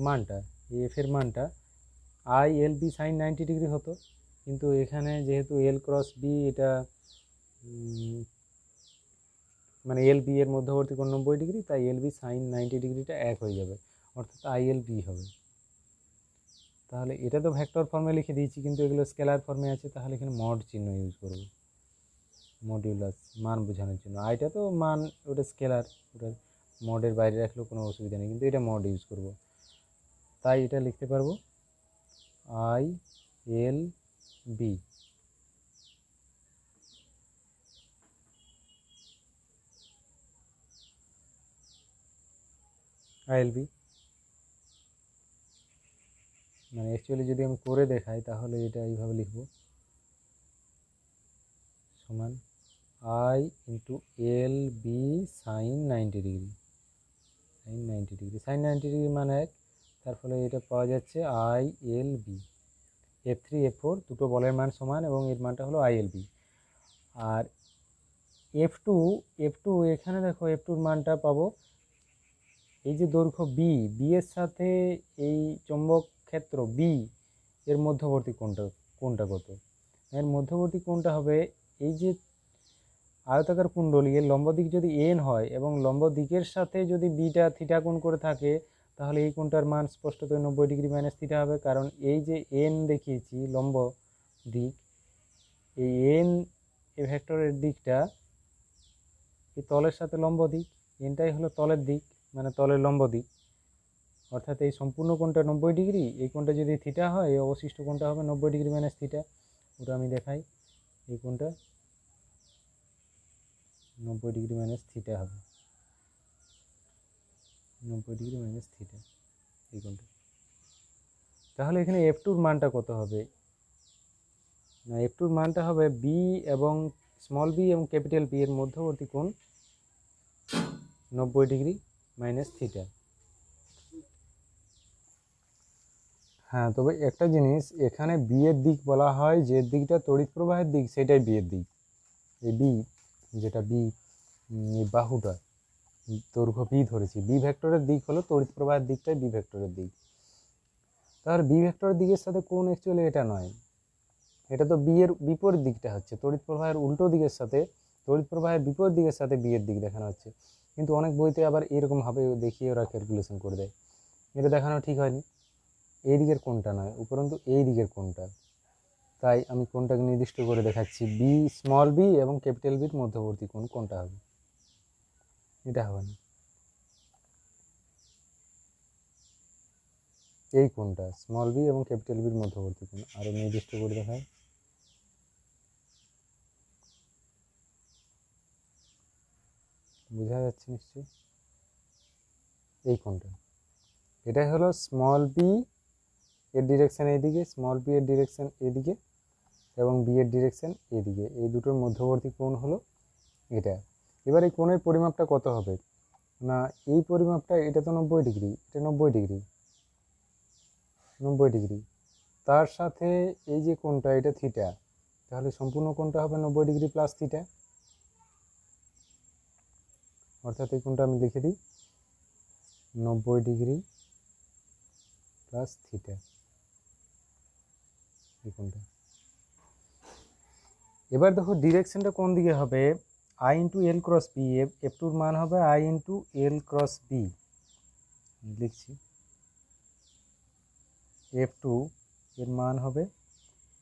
মানটা, এফ এর মানটা। I L B sine 90 degree হতো, কিন্তু এখানে যেহেতু এল ক্রস বি এটা মানে এল বি এর মধ্যবর্তী কোণ 90 ডিগ্রি, তাই এল বি সাইন 90 ডিগ্রিটা 1 হয়ে যাবে, অর্থাৎ আই এল বি হবে। তাহলে এটা তো ভেক্টর ফর্মে লিখে দিয়েছি, কিন্তু এগুলো স্কেলার ফর্মে আছে, তাহলে এখানে মড চিহ্ন ইউজ করব, মডিউলাস মান বোঝানোর জন্য। আইটা তো মান, ওটা স্কেলার, ওটা মডের বাইরে রাখলেও কোনো অসুবিধা নেই, কিন্তু এটা মড ইউজ করব, তাই এটা লিখতে পারবো আই এল বি। আইএলবি মানে অ্যাকচুয়ালি যদি আমি করে দেখাই তাহলে এটা এইভাবে লিখব, সমান I into L B sine 90 degree, sine 90 degree, sine 90 degree মানে 1, তার ফলে এটা পাওয়া যাচ্ছে I L B. F3 F4 দুটো বলের মান সমান এবং এর মানটা হলো I L B. R F2 এখানে দেখো F2-র মানটা পাবো, এই যে দৈর্ঘ্য বি, বি এর সাথে এই চৌম্বক ক্ষেত্র বি এর মধ্যবর্তী কোণটা কত? এর মধ্যবর্তী কোণটা হবে এই যে আয়তাকার কুণ্ডলী, এর লম্ব দিক যদি এন হয় এবং লম্ব দিকের সাথে যদি বিটা থিটা কোণ করে থাকে, তাহলে এই কোণটার মান স্পষ্টতই 90 ডিগ্রি মাইনাস থিটা হবে, কারণ এই যে এন দেখিয়েছি লম্ব দিক, এই এন এ ভেক্টরের দিকটা এই তলের সাথে লম্ব দিক, এনটাই হলো তলের দিক, মানে তলের লম্ব দিক, অর্থাৎ এই সম্পূর্ণ কোণটা 90 ডিগ্রি, এই কোণটা যদি থিটা হয় এই অবশিষ্ট কোণটা হবে 90 ডিগ্রি মাইনাস থিটা। ওটা আমি দেখাই, এই কোণটা 90 ডিগ্রি মাইনাস থিটা হবে, 90 ডিগ্রি মাইনাস থিটা এই কোণটা। তাহলে এখানে F2-র মানটা কত হবে? না, F2-র মানটা হবে বি এবং স্মল বি এবং ক্যাপিটাল বি এর মধ্যবর্তী কোণ 90 ডিগ্রি মাইনাস থিটা। হ্যাঁ, তবে একটা জিনিস এখানে বি এর দিক বলা হয়, যে দিকটা তড়িৎ প্রবাহের দিক সেটাই বি এর দিক। এই বি, যেটা বি, এই বাহুটা দৈর্ঘ্য বি ধরেছি, বি ভেক্টরের দিক হলো তড়িৎ প্রবাহের দিকটাই বি ভেক্টরের দিক। তাহলে বি ভেক্টরের দিকের সাথে কোন অ্যাকচুয়ালি এটা নয়, এটা তো বি এর বিপরীত দিকটা হচ্ছে, তড়িৎ প্রবাহের উল্টো দিকের সাথে, তড়িৎ প্রবাহের বিপরীত দিকের সাথে বি এর দিক দেখানো হচ্ছে। কিন্তু অনেক বইতে আবার এরকম ভাবে দেখিয়ে ওরা ক্যালকুলেশন করে দেয়, এটা দেখানো ঠিক হয়নি। এই দিকের কোনটা নয়, উপরন্তু এই দিকের কোনটা। তাই আমি কোনটাকে নির্দিষ্ট করে দেখাচ্ছি, বি স্মল বি এবং ক্যাপিটাল বির মধ্যবর্তী কোণ কোনটা হবে, এটা হবে না, এই কোনটা স্মল বি এবং ক্যাপিটাল বির মধ্যবর্তী কোণ। আরো নির্দিষ্ট করে দেখায়, বোঝা যাচ্ছে নিশ্চয়ই, এই কোনটা, এটাই হলো স্মল বি এর ডিরেকশন এইদিকে, স্মল বি এর ডিরেকশন এদিকে এবং বি এর ডিরেকশন এদিকে, এই দুটোর মধ্যবর্তী কোণ হলো এটা। এবার এই কোণের পরিমাপটা কত হবে না, এই পরিমাপটা, এটা তো 90 ডিগ্রি, এটা 90 ডিগ্রি, 90 ডিগ্রি, তার সাথে এই যে কোণটা এটা থিটা, তাহলে সম্পূর্ণ কোণটা হবে 90 ডিগ্রি প্লাস থিটা। অর্থাৎ এই কোণটা আমি লিখে দিই 90 ডিগ্রি প্লাস থিটা, এই কোণটা। এবার দেখো ডিরেকশনটা কোন দিকে হবে, I into L cross B, F টুর মান হবে I into L cross B, লিখছি এফ টু এর মান হবে,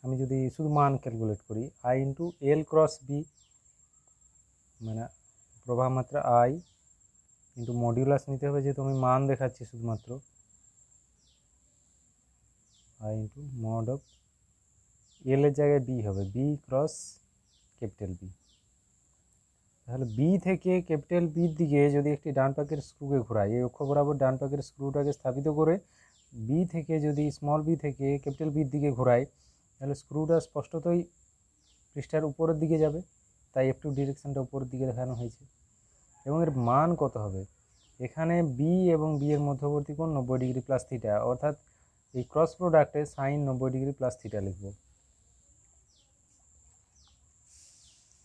আমি যদি শুধু মান ক্যালকুলেট করি, I into L cross B, মানে প্রবাহ মাত্রা আই ইন্টু মডিউলাস নিতে হবে, যেহেতু আমি মান দেখাচ্ছি শুধুমাত্র, আই ইন্টু মড অফ এল এর জায়গায় বি হবে, বি ক্রস ক্যাপিটাল বি। তাহলে বি থেকে ক্যাপিটাল বির দিকে যদি একটি ডান পাকের স্ক্রুকে ঘোরাই, এই অক্ষ বরাবর ডান পাকের স্ক্রুটাকে স্থাপিত করে বি থেকে যদি স্মল বি থেকে ক্যাপিটাল বির দিকে ঘোরাই, তাহলে স্ক্রুটা স্পষ্টতই পৃষ্ঠার উপরের দিকে যাবে, তাই একটু ডিরেকশনটা উপরের দিকে দেখানো হয়েছে। এবং এর মান কত হবে, এখানে বি এবং বি এর মধ্যবর্তী কোণ 90 ডিগ্রি প্লাস থিটা, অর্থাৎ এই ক্রস প্রোডাক্টে সাইন 90 ডিগ্রি প্লাস থিটা লিখব,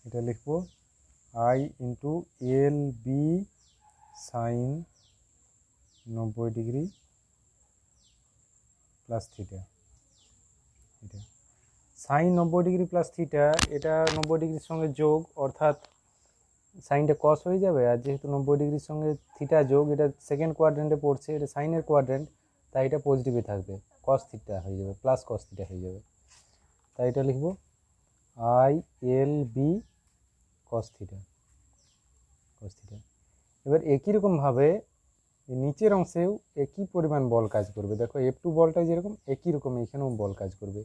এটা লিখব I into L B sine 90 degree plus theta. এটা সাইন 90 ডিগ্রি প্লাস থিটা, এটা 90 ডিগ্রির সঙ্গে যোগ, অর্থাৎ সাইনটা কস হয়ে যাবে, আর যেহেতু 90 ডিগ্রির সঙ্গে থিটা যোগ, এটা সেকেন্ড কোয়াড্রেন্টে পড়ছে, এটা সাইনের কোয়াড্রেন্ট, তাই এটা পজিটিভে থাকবে, কস থিটা হয়ে যাবে, প্লাস কস থিটা হয়ে যাবে, তাই এটা লিখব I L B cos theta, cos theta. এবার একই রকমভাবে নিচের অংশেও একই পরিমাণ বল কাজ করবে, দেখো এফ টু বলটা যেরকম একই রকম এখানেও বল কাজ করবে,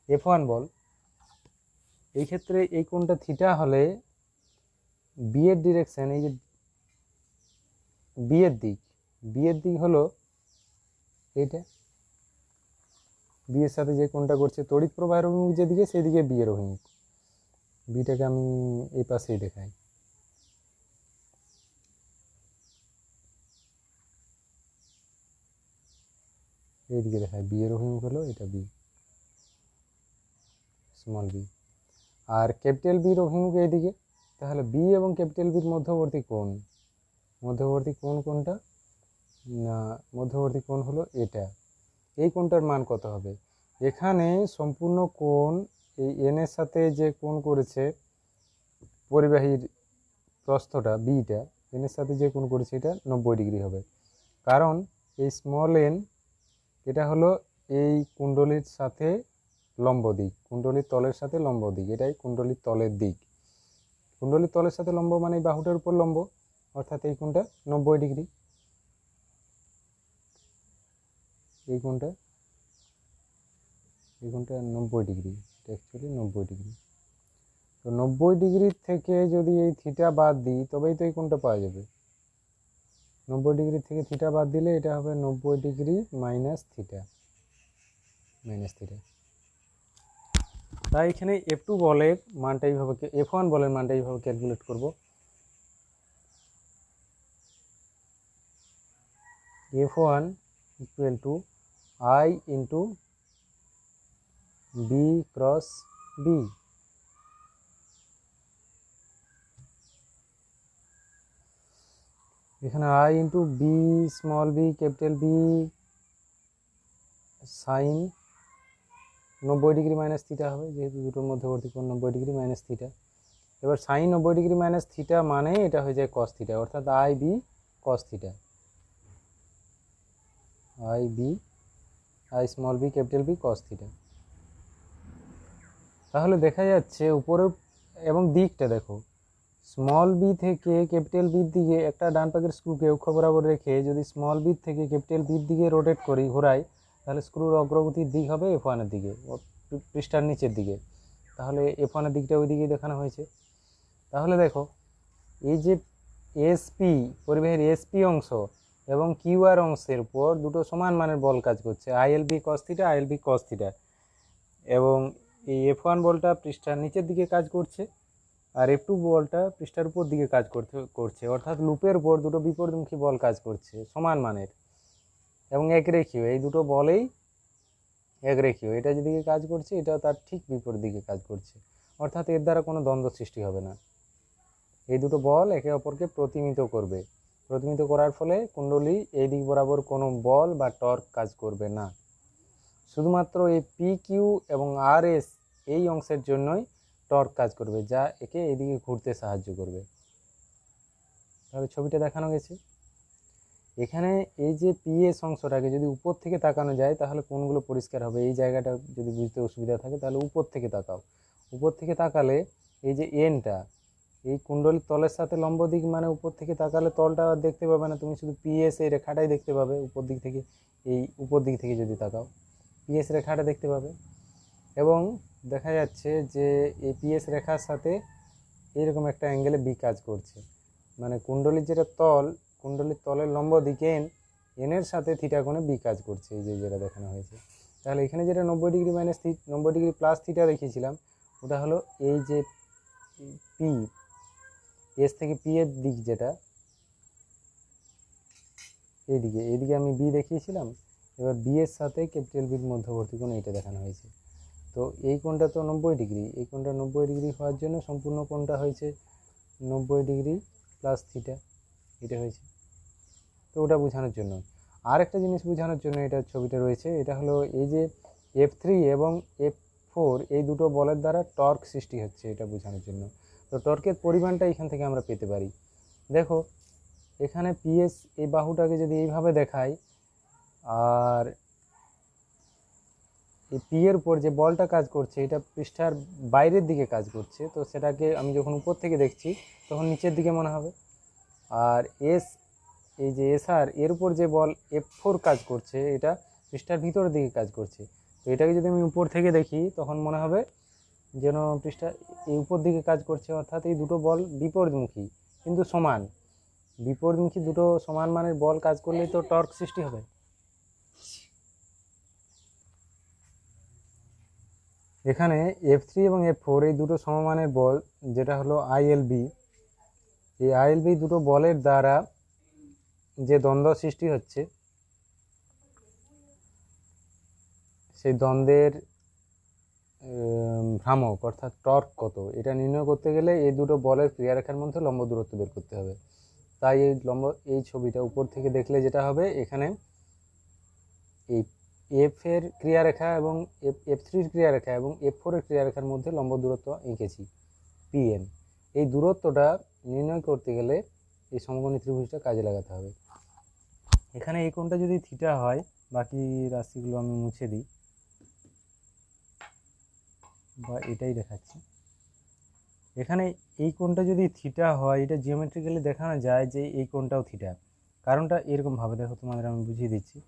এফ ওয়ান বল। এই ক্ষেত্রে এই কোণটা থিটা হলে বি এর ডিরেকশন, এই যে বি এর দিক, বি এর দিক হলো এইটা, বি এর সাথে যে কোণটা করছে তড়িৎ প্রবাহের অভিমুখ যেদিকে সেদিকে বি এর অভিমুখ, বিটাকে আমি এই পাশেই দেখাই, এইদিকে দেখাই, বি এর অভিমুখ হলো এটা বি, স্মল বি, আর ক্যাপিটাল বির অভিমুখ এইদিকে, তাহলে বি এবং ক্যাপিটাল বির মধ্যবর্তী কোণ, মধ্যবর্তী কোণ কোনটা না, মধ্যবর্তী কোণ হলো এটা, এই কোণটার মান কত হবে, এখানে সম্পূর্ণ কোণ এই এন এর সাথে যে কোণ করেছে পরিবাহীর প্রস্থটা বিটা, এন এর সাথে যে কোণ করেছে এটা 90 ডিগ্রি হবে, কারণ এই স্মল এন এটা হলো এই কুণ্ডলীর সাথে লম্ব দিক, কুণ্ডলীর তলের সাথে লম্ব দিক, এটাই কুণ্ডলীর তলের দিক, কুণ্ডলীর তলের সাথে লম্ব মানে এই বাহুটার উপর লম্ব, অর্থাৎ এই কোণটা 90 ডিগ্রি, এই কোণটা 90 ডিগ্রি, এটা অ্যাকচুয়ালি 90 ডিগ্রি। তো 90 ডিগ্রি থেকে যদি এই থিটা বাদ দিই তবেই তো এই কোণটা পাওয়া যাবে, 90 ডিগ্রি থেকে থিটা বাদ দিলে এটা হবে 90 degree minus theta, minus theta. তাই এখানে এফ টু বলের মানটা এইভাবে, এফ ওয়ান বলের মানটা এইভাবে ক্যালকুলেট করব, F one equal to I into B cross B. এখানে I into B small B capital B sine 90 degree minus theta হবে, যেহেতু দুটোর মধ্যবর্তী কোণ 90 ডিগ্রি মাইনাস থিটা। এবার সাইন 90 ডিগ্রি মাইনাস থিটা মানে এটা হয়ে যায় কস থিটা, অর্থাৎ I B cos theta, I small B capital B cos theta. তাহলে দেখা যাচ্ছে উপরে এবং দিকটা দেখো, স্মল বি থেকে ক্যাপিটাল বির দিকে একটা ডান পাকের স্ক্রুকে অক্ষ বরাবর রেখে যদি স্মল বি থেকে ক্যাপিটাল বির দিকে রোটেট করি, ঘোরাই, তাহলে স্ক্রুর অগ্রগতির দিক হবে F1-এর দিকে, পৃষ্ঠার নিচের দিকে। তাহলে F1-এর দিকটা ওই দিকেই দেখানো হয়েছে। তাহলে দেখো এই যে এসপি পরিবাহীর এসপি অংশ এবং কিউআর অংশের উপর দুটো সমান মানের বল কাজ করছে, আইএলবি কস থিটা, আইএলবি কস থিটা, এবং এই F1 বলটা পৃষ্ঠার নিচের দিকে কাজ করছে আর F2 বলটা পৃষ্ঠার উপর দিকে কাজ করছে, অর্থাৎ লুপের উপর দুটো বিপরীতমুখী বল কাজ করছে সমান মানের এবং একরেখীয়। এই দুটো বলেই একরেখীয়, এটা যেদিকে কাজ করছে এটাও তার ঠিক বিপরীত দিকে কাজ করছে, অর্থাৎ এর দ্বারা কোনো দ্বন্দ্ব সৃষ্টি হবে না। এই দুটো বল একে অপরকে প্রতিমিত করবে, প্রতিমিত করার ফলে কুণ্ডলী এই দিক বরাবর কোনো বল বা টর্ক কাজ করবে না। শুধুমাত্র এই পি কিউ এবং আর এস এই অংশের জন্যই টর্ক কাজ করবে, যা একে এইদিকে ঘুরতে সাহায্য করবে। তাহলে ছবিটা দেখানো গেছে। এখানে এই যে পিএস অংশটাকে যদি উপর থেকে তাকানো যায় তাহলে কোণগুলো পরিষ্কার হবে। এই জায়গাটা যদি বুঝতে অসুবিধা থাকে তাহলে উপর থেকে তাকাও। উপর থেকে তাকালে এই যে এনটা এই কুণ্ডলীর তলের সাথে লম্ব দিক, মানে উপর থেকে তাকালে তলটা আর দেখতে পাবে না, তুমি শুধু পিএস এই রেখাটাই দেখতে পাবে উপর দিক থেকে। এই উপর দিক থেকে যদি তাকাও পিএস রেখাটা দেখতে পাবে, এবং দেখা যাচ্ছে যে এই পিএস রেখার সাথে এইরকম একটা অ্যাঙ্গেলে বি কাজ করছে, মানে কুণ্ডলীর যেটা তল, কুণ্ডলীর তলের লম্ব দিকে এনের সাথে থিটা কোণে বি কাজ করছে, এই যে যেটা দেখানো হয়েছে। তাহলে এখানে যেটা 90 degree minus 90 degree plus theta দেখিয়েছিলাম, ওটা হলো এই যে পি, এস থেকে পি এর দিক যেটা এইদিকে আমি বি দেখিয়েছিলাম। এবার বি এর সাথে ক্যাপিটাল বির মধ্যবর্তী কোণ এইটা দেখানো হয়েছে। তো এই কোণটা তো 90 ডিগ্রি, এই কোণটা 90 ডিগ্রি হওয়ার জন্য সম্পূর্ণ কোণটা হয়েছে 90 ডিগ্রি প্লাস থিটা, এটা হয়েছে। তো ওটা বোঝানোর জন্য আর একটা জিনিস বোঝানোর জন্য এটা ছবিটা রয়েছে, এটা হলো এই যে F3 এবং F4 এই দুটো বলের দ্বারা টর্ক সৃষ্টি হচ্ছে, এটা বোঝানোর জন্য। তো টর্কের পরিমাণটা এখান থেকে আমরা পেতে পারি। দেখো এখানে পিএস এই বাহুটাকে যদি এইভাবে দেখাই, আর এই পি এর উপর যে বলটা কাজ করছে এটা পৃষ্ঠার বাইরের দিকে কাজ করছে, তো সেটাকে আমি যখন উপর থেকে দেখছি তখন নিচের দিকে মনে হবে। আর এস, এই যে এসআর এর উপর যে বল F4 কাজ করছে এটা পৃষ্ঠার ভিতরের দিকে কাজ করছে, তো এটাকে যদি আমি উপর থেকে দেখি তখন মনে হবে যেন পৃষ্ঠা এই উপর দিকে কাজ করছে, অর্থাৎ এই দুটো বল বিপরীতমুখী কিন্তু সমান। বিপরীতমুখী দুটো সমান মানের বল কাজ করলেই তো টর্ক সৃষ্টি হবে। এখানে F3 এবং F4 এই দুটো সমমানের বল, যেটা হলো আইএলবি, এই আইএলবি দুটো বলের দ্বারা যে দ্বন্দ্ব সৃষ্টি হচ্ছে সেই দ্বন্দ্বের ভ্রামক অর্থাৎ টর্ক কত, এটা নির্ণয় করতে গেলে এই দুটো বলের ক্রিয়ারেখার মধ্যে লম্ব দূরত্ব বের করতে হবে। তাই এই ছবিটা উপর থেকে দেখলে যেটা হবে, এখানে এই এফ এর ক্রিয়ারেখা এবং F3-র ক্রিয়ারেখা এবং F4-এর ক্রিয়ারেখার মধ্যে লম্ব দূরত্ব এঁকেছি পিএন। এই দূরত্বটা নির্ণয় করতে গেলে এই সমকোণী ত্রিভুজটা কাজে লাগাতে হবে। এখানে এই কোণটা যদি থিটা হয়, বাকি রাশিগুলো আমি মুছে দিই বা এটাই দেখাচ্ছি। এখানে এই কোণটা যদি থিটা হয়, এটা জিওমেট্রিক্যালি দেখানো যায় যে এই কোণটাও থিটা। কারণটা এরকমভাবে দেখো, তোমাদের আমি বুঝিয়ে দিচ্ছি।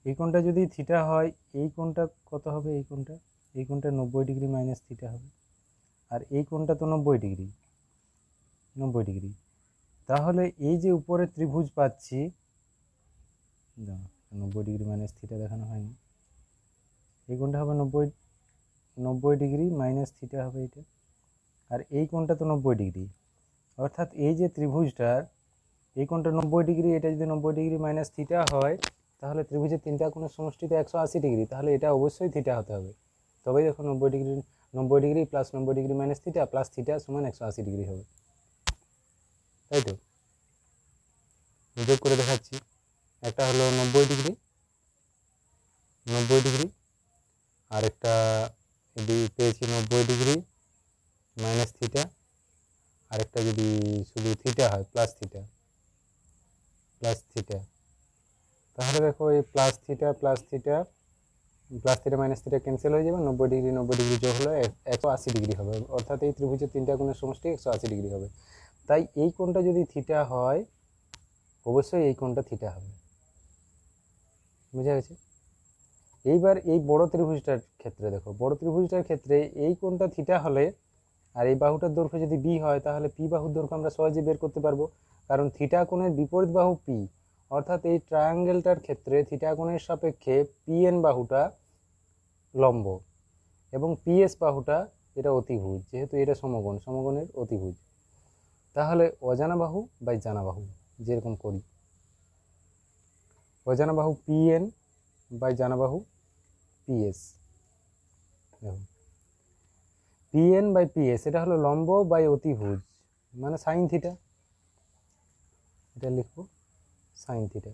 এই কোণটা যদি থিটা হয়, এই কোণটা কত হবে? এই কোণটা 90 ডিগ্রি মাইনাস থিটা হবে, আর এই কোণটা তো 90 ডিগ্রি। তাহলে এই যে উপরে ত্রিভুজ পাচ্ছি, 90 ডিগ্রি মাইনাস থিটা দেখানো হয়নি, এই কোণটা হবে 90 ডিগ্রি মাইনাস থিটা হবে এটা, আর এই কোণটা তো 90 ডিগ্রি, অর্থাৎ এই যে ত্রিভুজটার এই কোণটা 90 ডিগ্রি, এটা যদি 90 ডিগ্রি মাইনাস থিটা হয় তাহলে ত্রিভুজের তিনটা কোণের সমষ্টি তো 180 ডিগ্রি, তাহলে এটা অবশ্যই থিটা হতে হবে। তবেই দেখো 90 degree, 90 degree plus 90 degree minus theta plus theta সমান 180 ডিগ্রি হবে, তাই তো? যোগ করে দেখাচ্ছি। একটা হলো 90 ডিগ্রি, 90 ডিগ্রি, আর একটা পেয়েছি 90 ডিগ্রি মাইনাস থিটা, আরেকটা যদি শুধু থিটা হয় প্লাস থিটা, প্লাস থিটা। তাহলে দেখো এই plus theta plus theta plus theta minus theta cancel হয়ে যাবে, 90 ডিগ্রি 90 ডিগ্রি যোগ হলে 180 ডিগ্রি হবে, অর্থাৎ এই ত্রিভুজের তিনটা কোণের সমষ্টি 180 ডিগ্রি হবে। তাই এই কোণটা যদি থিটা হয়, অবশ্যই এই কোণটা থিটা হবে। বুঝা গেছে? এইবার এই বড় ত্রিভুজটার ক্ষেত্রে দেখো, বড় ত্রিভুজটার ক্ষেত্রে এই কোণটা থিটা হলে আর এই বাহুটার দৈর্ঘ্য যদি বি হয়, তাহলে পি বাহুর দৈর্ঘ্য আমরা সহজে বের করতে পারবো, কারণ থিটা কোণের বিপরীত বাহু পি, অর্থাৎ এই ট্রায়াঙ্গেলটার ক্ষেত্রে থিটা কোণের সাপেক্ষে পিএন বাহুটা লম্ব এবং পিএস বাহুটা এটা অতিভুজ, যেহেতু এটা সমকোণ, সমকোণের অতিভুজ। তাহলে অজানা বাহু বাই জানা বাহু যেরকম করি, অজানা বাহু পিএন বাই জানা বাহু পিএস। দেখো পিএন বাই পিএস এটা হলো লম্ব বাই অতিভুজ, মানে সাইন থিটা, এটা লিখবো sine theta,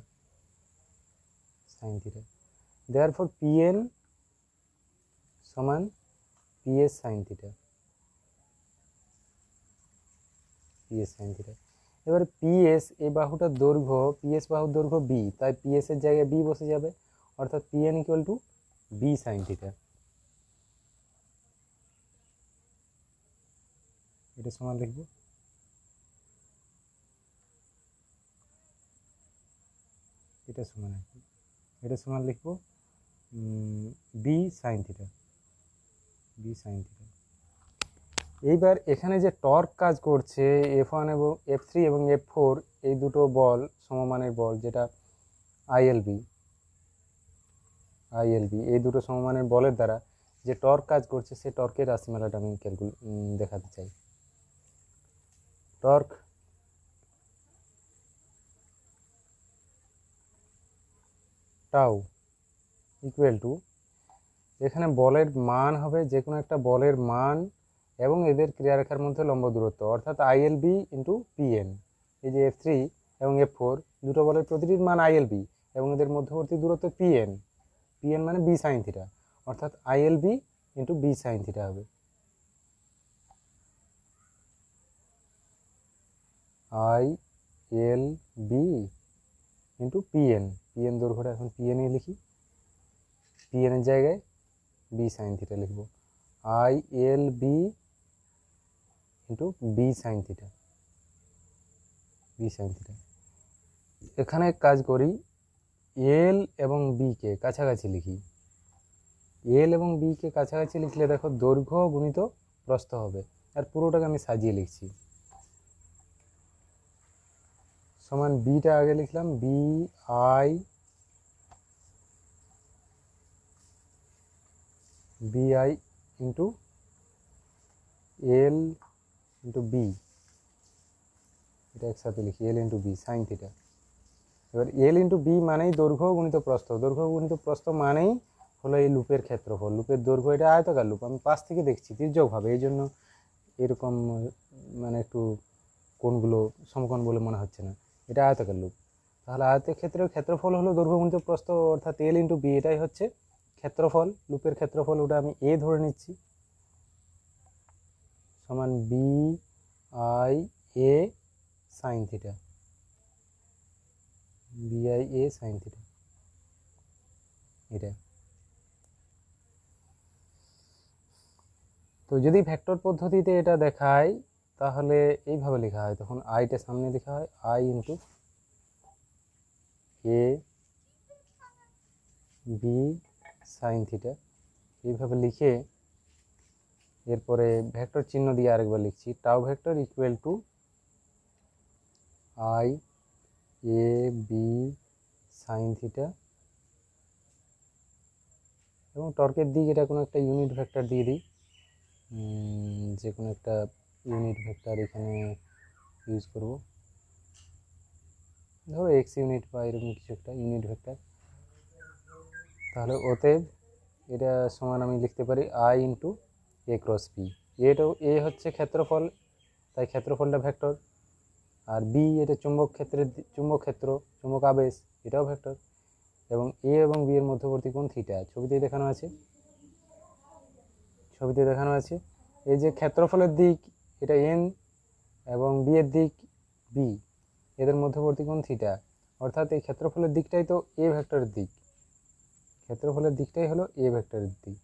sine theta. Therefore PN সমান PS sine theta, PS sine theta. এবার পিএস এই বাহুটার দৈর্ঘ্য, পিএস বাহুর দৈর্ঘ্য বি, তাই পিএস এর জায়গায় বি বসে যাবে, অর্থাৎ PN equal to B sine theta. এটা সমান লিখবো, এটা সমান এটা সমান লিখবো B sine theta, B sine theta. এইবার এখানে যে টর্ক কাজ করছে F1 এবং F3 এবং F4 এই দুটো বল সমমানের বল, যেটা আইএলবি এই দুটো সমমানের বলের দ্বারা যে টর্ক কাজ করছে, সে টর্কের রাশিমালাটা আমি দেখাতে চাই। টর্ক টাউ ইকুয়াল টু, এখানে বলের মান হবে যে কোনো একটা বলের মান এবং এদের ক্রিয়ারেখার মধ্যে লম্ব দূরত্ব, অর্থাৎ আইএলবি ইন্টু পিএন। এই যে F3 এবং F4 দুটো বলের প্রতিটির মান আইএলবি এবং এদের মধ্যবর্তী দূরত্ব পিএন, পিএন মানে বি সাইন থিটা, অর্থাৎ ILB into B sine theta হবে। আইএলবি ইন্টু পিএন, পিএন দৈর্ঘ্যটা এখন পিএনই লিখি, পিএনের জায়গায় বি সাইন থিটা লিখব, ILB into B sine theta, B sine theta. এখানে কাজ করি, এল এবং বি কে কাছাকাছি লিখি, এল এবং বি কে কাছাকাছি লিখলে দেখো দৈর্ঘ্য গুণিত প্রস্থ হবে, আর পুরোটাকে আমি সাজিয়ে লিখছি। সমান বিটা আগে লিখলাম B I into L into B, এটা একসাথে লিখি L into B sine theta. এবার এল ইন্টু বি মানেই দৈর্ঘ্য গুণিত প্রস্থ, দৈর্ঘ্য গুণিত প্রস্থ মানেই হলো এই লুপের ক্ষেত্রফল, লুপের দৈর্ঘ্য, এটা আয়তাকার লুপ, আমি পাশ থেকে দেখছি তির্যকভাবে, এই জন্য এরকম মানে একটু কোণগুলো সমকোণ বলে মনে হচ্ছে না, এটা আয়তাকার লুপ। তাহলে আয়তের ক্ষেত্রের ক্ষেত্রফল হলো দৈর্ঘ্য গুণিত প্রস্থ, অর্থাৎ এল ইন্টু বি, এটাই হচ্ছে ক্ষেত্রফল, লুপের ক্ষেত্রফল, ওটা আমি এ ধরে নিচ্ছি, সমান B I A sine theta, B I A sine theta, এটা। তো যদি ভেক্টর পদ্ধতিতে এটা দেখায় তাহলে এইভাবে লেখা হয়, তখন আইটা সামনে লেখা হয় I into A B sine theta, এইভাবে লিখে এরপরে ভেক্টর চিহ্ন দিয়ে আরেকবার লিখছি, tau vector equal to I A B sine theta, এবং টর্কের দিক এটা কোনো একটা ইউনিট ভেক্টর দিয়ে দিই, যে কোনো একটা ইউনিট ভেক্টর এখানে ইউজ করব, ধরো এক্স ইউনিট বা এরকম কিছু একটা ইউনিট ভেক্টর, তাহলে অতএব এটা সমান আমি লিখতে পারি I into A cross B. এটাও এ হচ্ছে ক্ষেত্রফল, তাই ক্ষেত্রফলটা ভেক্টর, আর বি এটা চুম্বক ক্ষেত্র চুম্বক আবেশ, এটাও ভেক্টর, এবং এ এবং বি এর মধ্যবর্তী কোণ থিটা ছবিতে দেখানো আছে। এই যে ক্ষেত্রফলের দিক এটা এন এবং বি এর দিক বি, এদের মধ্যবর্তী কোণ থিটা, অর্থাৎ এই ক্ষেত্রফলের দিকটাই তো এ ভেক্টরের দিক, ক্ষেত্রফলের দিকটাই হলো এ ভেক্টরের দিক।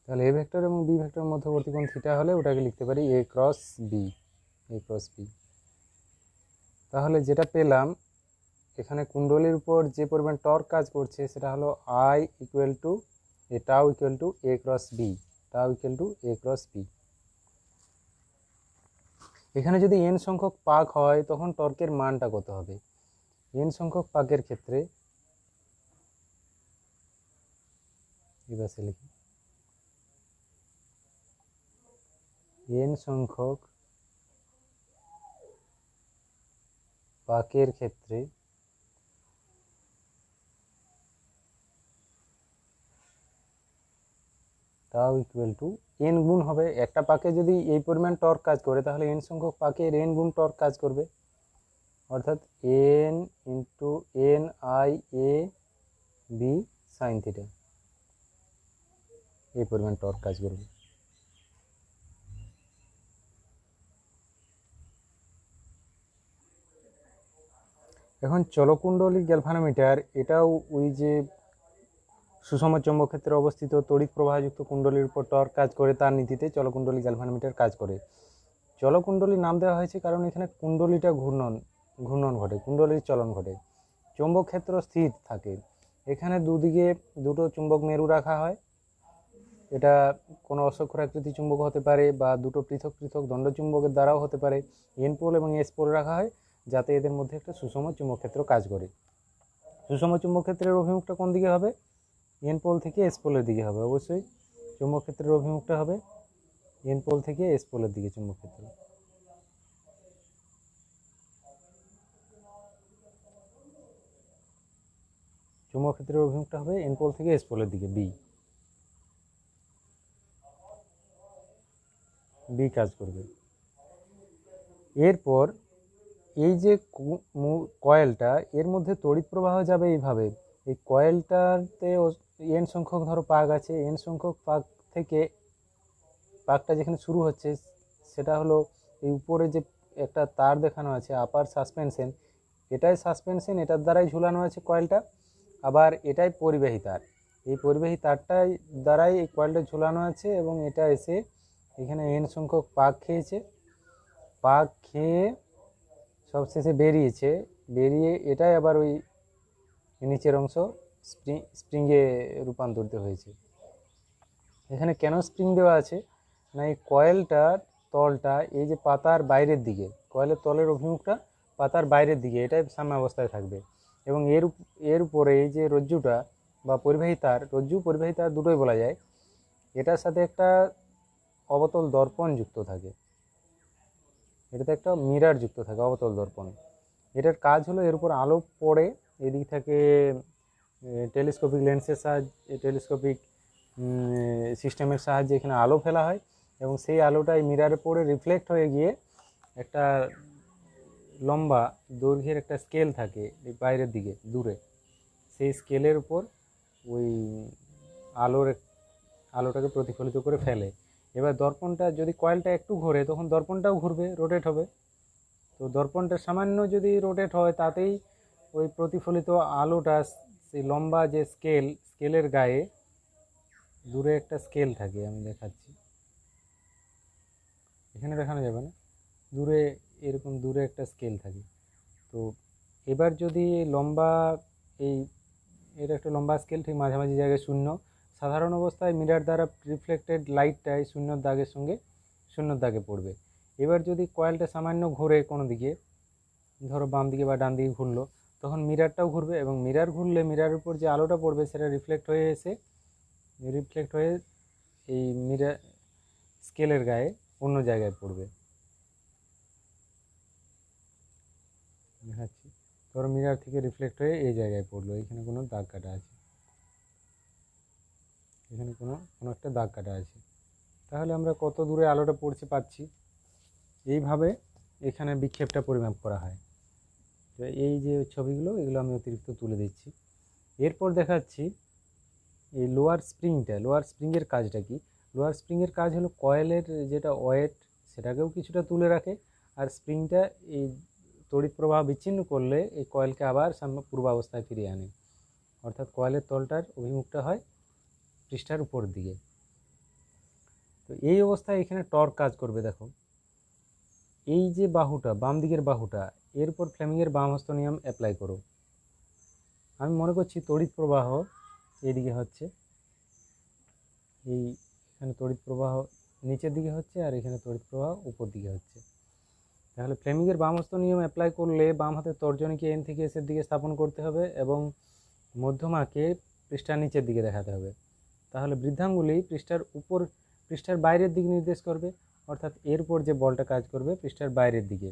তাহলে এ ভেক্টর এবং বি ভেক্টরের মধ্যবর্তী কোণ থিটা হলে ওটাকে লিখতে পারি এ ক্রস বি। তাহলে যেটা পেলাম এখানে কুণ্ডলীর উপর যে পরিমাণ টর্ক কাজ করছে সেটা হলো I equal to tau equal to A cross B. এখানে যদি এন সংখ্যক পাক হয় তখন টর্কের মানটা কত হবে? এন সংখ্যক পাকের ক্ষেত্রে লিখি এন সংখ্যক পাকের ক্ষেত্রে টাউ ইকুয়াল টু এন গুণ হবে, একটা পাকে যদি এই পরিমাণ টর্ক কাজ করে তাহলে এন সংখ্যক পাকের এন গুণ টর্ক কাজ করবে, অর্থাৎ N into N I A B sine theta, এই পরিমাণ টর্ক কাজ করবে। এখন চলকুণ্ডলী গ্যালভানোমিটার এটাও ওই যে সুষম চৌম্বক ক্ষেত্রে অবস্থিত তড়িৎ প্রবাহযুক্ত কুণ্ডলীর উপর টর্ক কাজ করে, তার নীতিতে চলকুণ্ডলী গ্যালভানোমিটার কাজ করে। চলকুণ্ডলীর নাম দেওয়া হয়েছে কারণ এখানে কুণ্ডলীটা ঘূর্ণন ঘটে, কুণ্ডলীর চলন ঘটে, চৌম্বক ক্ষেত্র স্থির থাকে। এখানে দুদিকে দুটো চুম্বক মেরু রাখা হয়, এটা কোনো অশ্বক্ষরাকৃতি চুম্বক হতে পারে বা দুটো পৃথক পৃথক দণ্ডচুম্বকের দ্বারাও হতে পারে। এন পোল এবং এস পোল রাখা হয় যাতে এদের মধ্যে একটা সুষম চুম্বক ক্ষেত্র কাজ করে। সুষম চুম্বক ক্ষেত্রের অভিমুখটা কোন দিকে হবে? এন পোল থেকে এস পোলের দিকে হবে। অবশ্যই চুম্বক ক্ষেত্রের অভিমুখটা হবে এন পোল থেকে এস পোলের দিকে। চুম্বক ক্ষেত্রের অভিমুখটা হবে এন পোল থেকে এস পোলের দিকে, বি কাজ করবে। এরপর এই যে কয়েলটা, এর মধ্যে তড়িৎ প্রবাহ যাবে এইভাবে, এই কয়েলটাতে এন সংখ্যক ধরো পাক আছে, এন সংখ্যক পাক থেকে পাকটা যেখানে শুরু হচ্ছে সেটা হলো এই উপরে যে একটা তার দেখানো আছে আপার সাসপেনশন, এটাই সাসপেনশন, এটার দ্বারাই ঝুলানো আছে কয়েলটা, আবার এটাই পরিবাহী তার, এই পরিবাহী তারটাই দ্বারাই এই কয়েলটা ঝুলানো আছে, এবং এটা এসে এখানে এন সংখ্যক পাক খেয়েছে, পাক খেয়ে সবশেষে বেরিয়ে এটাই আবার ওই নিচের অংশ স্প্রিংয়ে রূপান্তরিত হয়েছে। এখানে কেন স্প্রিং দেওয়া আছে না, এই কয়েলটার তলটা এই যে পাতার বাইরের দিকে, কয়েলের তলের অভিমুখটা পাতার বাইরের দিকে, এটাই সাম্য অবস্থায় থাকবে, এবং এর উপরে এই যে রজ্জুটা বা পরিবাহী তার, রজ্জু পরিবাহী তার দুটোই বলা যায়, এটার সাথে একটা অবতল দর্পণ যুক্ত থাকে, এটাতে একটা মিরার যুক্ত থাকে, অবতল দর্পণ। এটার কাজ হলো এর উপর আলো পড়ে, এদিক থেকে টেলিস্কোপিক লেন্সের সাহায্যে, টেলিস্কোপিক সিস্টেমের সাহায্যে এখানে আলো ফেলা হয়, এবং সেই আলোটাই মিরারে পড়ে রিফ্লেক্ট হয়ে গিয়ে একটা লম্বা দৈর্ঘ্যের একটা স্কেল থাকে বাইরের দিকে দূরে, সেই স্কেলের উপর ওই আলোটাকে প্রতিফলিত করে ফেলে। এবার দর্পণটা যদি কয়েলটা একটু ঘোরে তখন দর্পণটাও ঘুরবে, রোটেট হবে, তো দর্পণটা সামান্য যদি রোটেট হয় তাতেই ওই প্রতিফলিত আলোটা সেই লম্বা যে স্কেলের গায়ে দূরে একটা স্কেল থাকে, আমি দেখাচ্ছি, এখানে দেখানো যাবে না, দূরে এরকম দূরে একটা স্কেল থাকে। তো এবার যদি লম্বা এর একটা লম্বা স্কেল ঠিক মাঝামাঝি জায়গায় শূন্য, সাধারণ অবস্থায় মিরার দ্বারা রিফ্লেক্টেড লাইটটাই শূন্যর দাগে পড়বে। এবার যদি কয়েলটা সামান্য ঘুরে কোনো দিকে, ধরো বাম দিকে বা ডান দিকে ঘুরলো, তখন মিরারটাও ঘুরবে, এবং মিরার ঘুরলে মিরারের উপর যে আলোটা পড়বে সেটা রিফ্লেক্ট হয়ে এই মিরার স্কেলের গায়ে অন্য জায়গায় পড়বে। দেখাচ্ছি, ধরো মিরার থেকে রিফ্লেক্ট হয়ে এই জায়গায় পড়লো, এখানে কোনো দাগ কাটা আছে, এখানে কোনো একটা দাগ কাটা আছে, তাহলে আমরা কত দূরে আলোটা পড়ছে পাচ্ছি। এইভাবে এখানে বিক্ষেপটা পরিমাপ করা হয়। তো এই যে ছবিগুলো, এগুলো আমি অতিরিক্ত তুলে দিচ্ছি। এরপর দেখাচ্ছি এই লোয়ার স্প্রিংয়ের কাজটা কি। লোয়ার স্প্রিংয়ের কাজ হলো কয়েলের যেটা ওয়েট সেটাকেও কিছুটা তুলে রাখে, আর স্প্রিংটা এই তড়িৎ প্রবাহ বিচ্ছিন্ন করলে এই কয়েলকে আবার পূর্বাবস্থায় ফিরিয়ে আনে, অর্থাৎ কয়েলের তলটার অভিমুখটা হয় পৃষ্ঠার উপর দিকে। তো এই অবস্থায় এখানে টর্ক কাজ করবে। দেখো এই যে বাহুটা, বাম দিকের বাহুটা, এর উপর ফ্লেমিংয়ের বাম হস্ত নিয়ম অ্যাপ্লাই করো। আমি মনে করছি তড়িৎ প্রবাহ এইদিকে হচ্ছে, এখানে তড়িৎ প্রবাহ নিচের দিকে হচ্ছে, আর এখানে তড়িৎ প্রবাহ উপর দিকে হচ্ছে। তাহলে ফ্লেমিংয়ের বাম হস্ত নিয়ম অ্যাপ্লাই করলে বাম হাতের তর্জনীকে এন থেকে এসের দিকে স্থাপন করতে হবে এবং মধ্যমাকে পৃষ্ঠার নিচের দিকে দেখাতে হবে। তাহলে বৃদ্ধাঙ্গুলি পৃষ্ঠার বাইরের দিকে নির্দেশ করবে, অর্থাৎ এর উপর যে বলটা কাজ করবে পৃষ্ঠার বাইরের দিকে।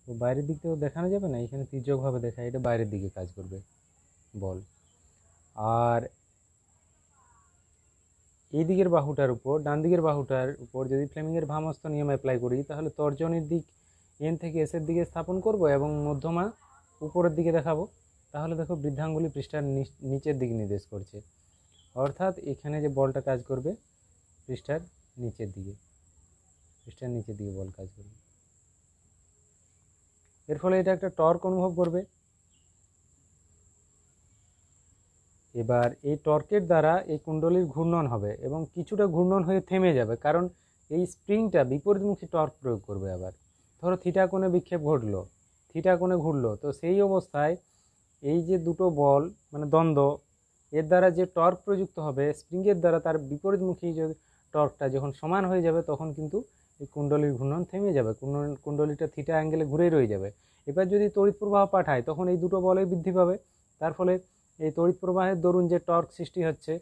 তো বাইরের দিক থেকেও দেখানো যাবে না, এখানে তির্যকভাবে দেখা, এটা বাইরের দিকে কাজ করবে বল। আর এই দিকের বাহুটার উপর, ডান দিকের বাহুটার উপর যদি ফ্লেমিংয়ের বাম হস্ত নিয়ম অ্যাপ্লাই করি, তাহলে তর্জনীর দিক এন থেকে এসের দিকে স্থাপন করব এবং মধ্যমা উপরের দিকে দেখাবো। তাহলে দেখো বৃদ্ধাঙ্গুলি পৃষ্ঠার নিচের দিকে নির্দেশ করছে, অর্থাৎ এখানে যে বলটা কাজ করবে পৃষ্ঠার নিচের দিকে বল কাজ করবে। এর ফলে এটা একটা টর্ক অনুভব করবে। এবার এই টর্কের দ্বারা এই কুণ্ডলীর ঘূর্ণন হবে এবং কিছুটা ঘূর্ণন হয়ে থেমে যাবে, কারণ এই স্প্রিংটা বিপরীতমুখী টর্ক প্রয়োগ করবে। আবার ধরো থিটা কোণে বিক্ষেপ ঘটলো, থিটা কোণে ঘুরলো, তো সেই অবস্থায় এই যে দুটো বল মানে দ্বন্দ্ব, এর দ্বারা যে টর্ক প্রযুক্ত হবে স্প্রিংয়ের দ্বারা, তার বিপরীতমুখী যে টর্কটা যখন সমান হয়ে যাবে, তখন কিন্তু এই কুণ্ডলীর ঘূর্ণন থেমে যাবে, কুণ্ডলীটা থিটা অ্যাঙ্গেলে ঘুরেই রয়ে যাবে। এবার যদি তড়িৎ প্রবাহ পাঠায়, তখন এই দুটো বলই বৃদ্ধি পাবে, তার ফলে এই তড়িৎ প্রবাহের দরুন যে টর্ক সৃষ্টি হচ্ছে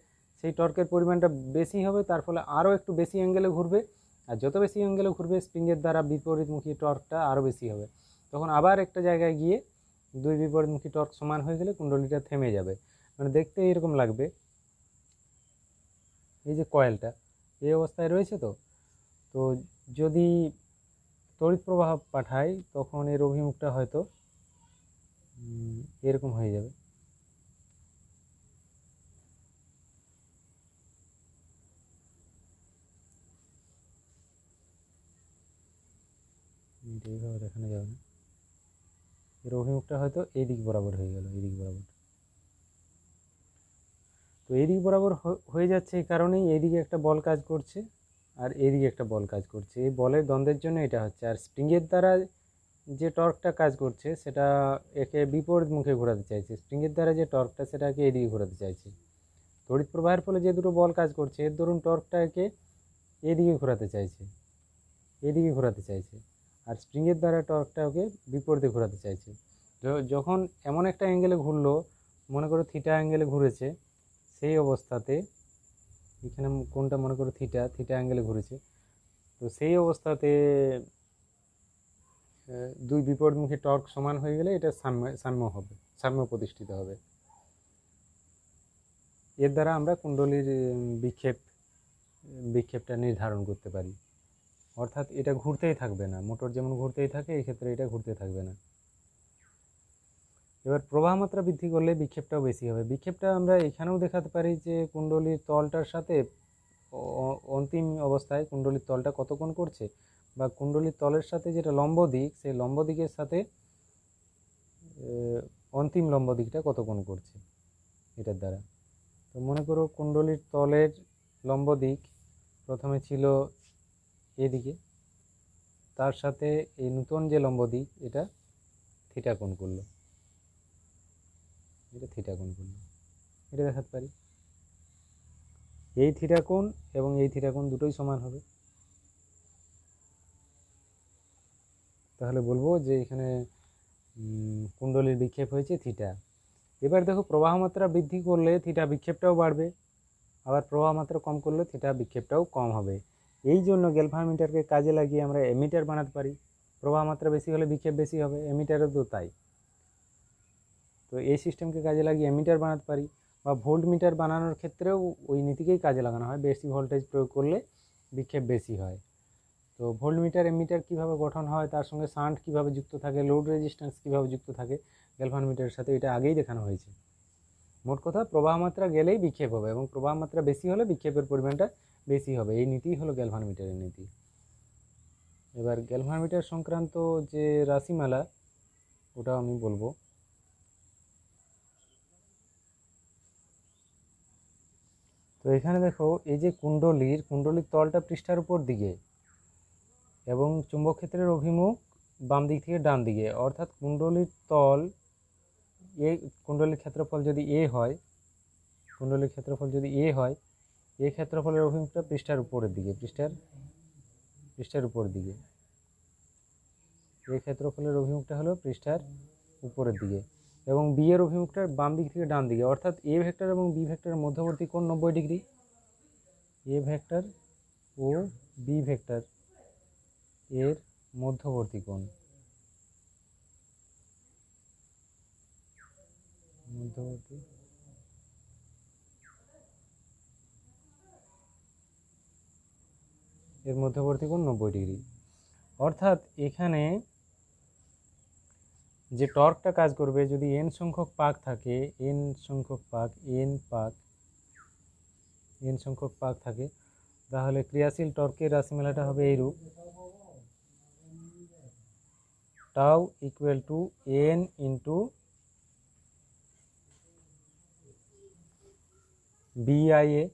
সেই টর্কের পরিমাণটা বেশি হবে, তার ফলে আরও একটু বেশি অ্যাঙ্গেলে ঘুরবে, আর যত বেশি অ্যাঙ্গেলে ঘুরবে স্প্রিংয়ের দ্বারা বিপরীতমুখী টর্কটা আরও বেশি হবে। তখন আবার একটা জায়গায় গিয়ে দুই বিপরীতমুখী টর্ক সমান হয়ে গেলে কুণ্ডলীটা থেমে যাবে। মানে দেখতে এরকম লাগবে। এই যে কয়েলটা এই অবস্থায় রয়েছে, তো যদি তড়িৎ প্রবাহ পাঠাই, তখন এর অভিমুখটা হয়তো এরকম হয়ে যাবে। এইভাবে দেখানো যাবে না, এর অভিমুখটা হয়তো এই দিক বরাবর হয়ে গেল, এই দিক বরাবর। তো এই দিক বরাবর হয়ে যাচ্ছে এই কারণেই এইদিকে একটা বল কাজ করছে আর এইদিকে একটা বল কাজ করছে, এই বলের দ্বন্দ্বের জন্য এটা হচ্ছে। আর স্প্রিংয়ের দ্বারা যে টর্কটা কাজ করছে সেটা একে বিপরীত মুখে ঘোরাতে চাইছে, স্প্রিংয়ের দ্বারা যে টর্কটা সেটাকে এদিকে ঘোরাতে চাইছে। তড়িৎ প্রবাহের ফলে যে দুটো বল কাজ করছে এর দরুন টর্কটাকে এদিকে ঘোরাতে চাইছে, আর স্প্রিংয়ের দ্বারা টর্কটাকে বিপরীতে ঘোরাতে চাইছে। যখন এমন একটা অ্যাঙ্গেলে ঘুরলো, মনে করো থিটা অ্যাঙ্গেলে ঘুরেছে, সেই অবস্থাতে এখানে কোনটা মনে করো থিটা অ্যাঙ্গেলে ঘুরেছে, তো সেই অবস্থাতে দুই বিপরীতমুখী টর্ক সমান হয়ে গেলে এটা সাম্য প্রতিষ্ঠিত হবে। এর দ্বারা আমরা কুণ্ডলীর বিক্ষেপটা নির্ধারণ করতে পারি, অর্থাৎ এটা ঘুরতেই থাকবে না, মোটর যেমন ঘুরতেই থাকে এই ক্ষেত্রে এটা ঘুরতে থাকবে না। এবার প্রবাহ মাত্রা বৃদ্ধি করলে বিক্ষেপটাও বেশি হবে। বিক্ষেপটা আমরা এখানেও দেখাতে পারি যে কুণ্ডলীর তলটার সাথে অন্তিম অবস্থায় কুণ্ডলীর তলটা কত কোণ করছে, বা কুণ্ডলীর তলের সাথে যেটা লম্ব দিক, সেই লম্ব দিকের সাথে অন্তিম লম্ব দিকটা কত কোণ করছে এটার দ্বারা। তো মনে করো কুণ্ডলীর তলের লম্ব দিক প্রথমে ছিল এদিকে, তার সাথে এই নূতন যে লম্ব দিক এটা থিটা কোণ করলো, এটা দেখাতে পারি। এই থিটা কোণ এবং এই থিটা কোণ দুটোই সমান হবে, তাহলে বলবো যে এখানে কুণ্ডলীর বিক্ষেপ হয়েছে থিটা। এবার দেখো প্রবাহ মাত্রা বৃদ্ধি করলে থিটা বিক্ষেপটাও বাড়বে, আবার প্রবাহ মাত্রা কম করলে থিটা বিক্ষেপটাও কম হবে। এই জন্য গ্যালভানোমিটারকে কাজে লাগিয়ে আমরা এমিটার বানাতে পারি। প্রবাহ মাত্রা বেশি হলে বিক্ষেপ বেশি হবে, এমিটারও তো তাই। তো এই সিস্টেমকে কাজে লাগিয়ে এমিটার বানাতে পারি, বা ভোল্ট মিটার বানানোর ক্ষেত্রেও ওই নীতিকেই কাজে লাগানো হয়, বেশি ভোল্টেজ প্রয়োগ করলে বিক্ষেপ বেশি হয়। তো ভোল্ট মিটার এমিটার কীভাবে গঠন হয়, তার সঙ্গে শান্ট কীভাবে যুক্ত থাকে, লোড রেজিস্ট্যান্স কীভাবে যুক্ত থাকে গ্যালভানোমিটারের সাথে, এটা আগেই দেখানো হয়েছে। মোট কথা প্রবাহ মাত্রা গেলেই বিক্ষেপ হবে, এবং প্রবাহ মাত্রা বেশি হলে বিক্ষেপের পরিমাণটা বেশি হবে, এই নীতিই হলো গ্যালভানোমিটারের নীতি। এবার গ্যালভানোমিটার সংক্রান্ত যে রাশিমালা ওটা আমি বলবো। তো এখানে দেখো, এই যে কুণ্ডলীর তলটা পৃষ্ঠার উপর দিকে এবং চুম্বক ক্ষেত্রের অভিমুখ বাম দিক থেকে ডান দিকে, অর্থাৎ কুণ্ডলীর তল কুণ্ডলীর ক্ষেত্রফল যদি এ হয়, এই ক্ষেত্রফলের অভিমুখটা পৃষ্ঠার উপরের দিকে, পৃষ্ঠার উপর দিকে, এই ক্ষেত্রফলের অভিমুখটা হলো পৃষ্ঠার উপরের দিকে, এবং বি এর অভিমুখটা বাম দিক থেকে ডান দিকে, অর্থাৎ এ ভেক্টর এবং বি ভেক্টরের মধ্যবর্তী কোণ 90 ডিগ্রি। এ ভেক্টর ও বি ভেক্টর এর মধ্যবর্তী কোণ, মধ্যবর্তী কোণ 90 ডিগ্রি। অর্থাৎ এখানে যে টর্কটা কাজ করবে, যদি এন সংখ্যক পাক থাকে, এন সংখ্যক পাক থাকে, তাহলে ক্রিয়াশীল টর্কের রাশিমালাটা হবে এইরূপ: tau equal to N into B I A,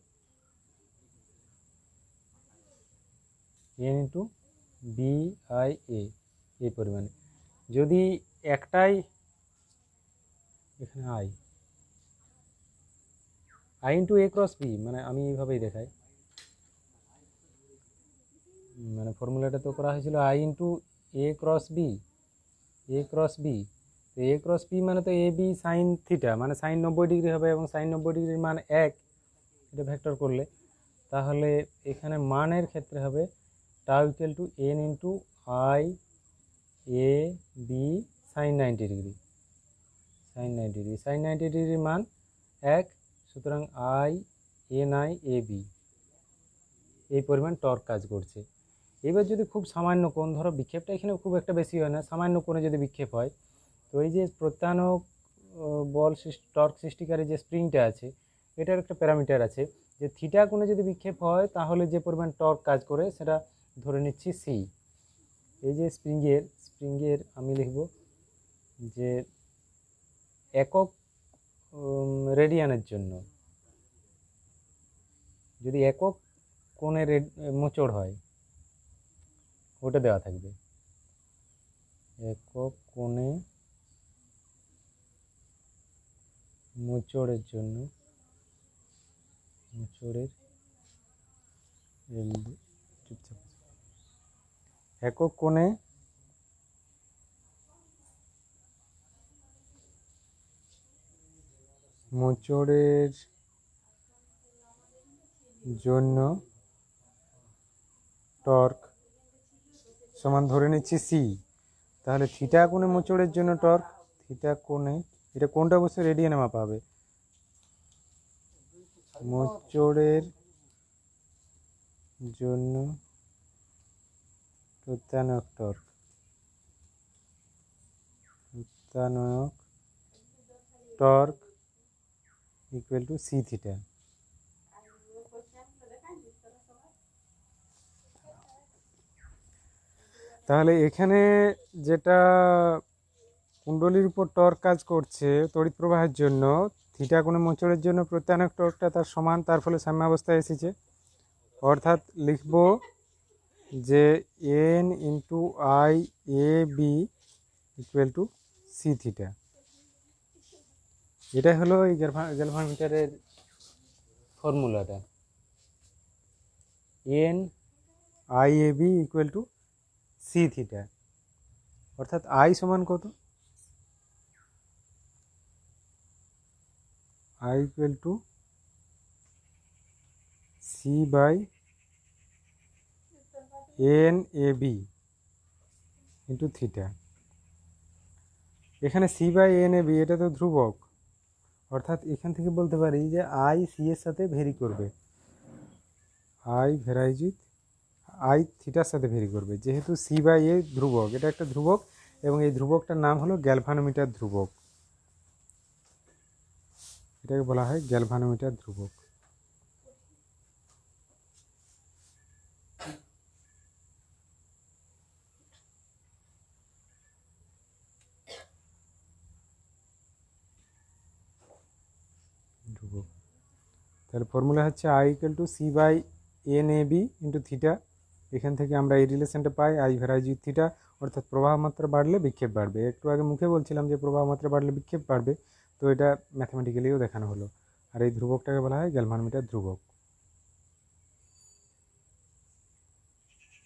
N into B I A, এই পরিমাণে। যদি একটাই, এখানে I into A cross B, মানে আমি এইভাবেই দেখাই, মানে ফর্মুলাটা তো করা হয়েছিল I into A cross B, তো এ ক্রস বি মানে তো এ বি সাইন থিটা, মানে সাইন 90 ডিগ্রি হবে, এবং সাইন 90 ডিগ্রির মান 1, এটা ভেক্টর করলে, তাহলে এখানে মানের ক্ষেত্রে হবে tau equal to N into I A B sine 90 degree, sine 90 ডিগ্রির মান 1, সুতরাং I N I A B, এই পরিমাণ টর্ক কাজ করছে। এবার যদি খুব সামান্য কোণ, ধরো বিক্ষেপটা এখানে খুব একটা বেশি হয় না, সামান্য কোণে যদি বিক্ষেপ হয়, তো এই যে প্রত্যানক বল টর্ক সৃষ্টিকারী যে স্প্রিংটা আছে, এটার একটা প্যারামিটার আছে, যে থিটা কোণে যদি বিক্ষেপ হয় তাহলে যে পরিমাণ টর্ক কাজ করে সেটা ধরে নিচ্ছি সি। এই যে স্প্রিংয়ের আমি লিখব যে একক রেডিয়ানের জন্য, যদি একক কোণে মোচড় হয়, ওটা দেওয়া থাকবে, একক কোণে মোচড়ের জন্য, একক কোণে মোচড়ের জন্য টর্ক সমান ধরে নিচ্ছি সি। তাহলে থিটা কোণে মোচড়ের জন্য টর্ক, থিটা কোণে, এটা কোণটা অবশ্যই রেডিয়ানে মাপা হবে, মোচড়ের জন্য প্রত্যানয়ক torque equal to C theta. তাহলে এখানে যেটা কুণ্ডলীর উপর টর্ক কাজ করছে তড়িৎ প্রবাহের জন্য, থিটা কোণে মোচড়ের জন্য প্রত্যানয়ক টর্কটা তার সমান, তার ফলে সাম্যাবস্থায় এসেছে। অর্থাৎ লিখব যে N into I A B equal to C theta. এটাই হলো এই গ্যালভানোমিটারের ফর্মুলাটা, N I A B equal to C theta. অর্থাৎ আই সমান কত, I equal to C by N A B, into theta. এখানে C by N A B এটা তো ধ্রুবক, অর্থাৎ এখান থেকে বলতে পারি যে আই সি এর সাথে ভেরি করবে, আই ভ্যারাইজ উইথ আই থিটার সাথে ভেরি করবে। যেহেতু সি বাই এ ধ্রুবক, এটা একটা ধ্রুবক, এবং এই ধ্রুবকটার নাম হলো গ্যালভানোমিটার ধ্রুবক, এটাকে বলা হয় গ্যালভানোমিটার ধ্রুবক। ধ্রুবক, তাহলে ফর্মুলা হচ্ছে I equal to C by N A B into theta. এখান থেকে আমরা এই রিলেশনটা পাই, আই ভ্যারাইজ উইথ থিটা, অর্থাৎ প্রবাহ মাত্রা বাড়লে বিক্ষেপ বাড়বে। একটু আগে মুখে বলছিলাম যে প্রবাহ মাত্রা বাড়লে বিক্ষেপ বাড়বে, তো এটা ম্যাথমেটিক্যালিও দেখানো হলো। আর এই ধ্রুবকটাকে বলা হয় গ্যালভানোমিটার ধ্রুবক।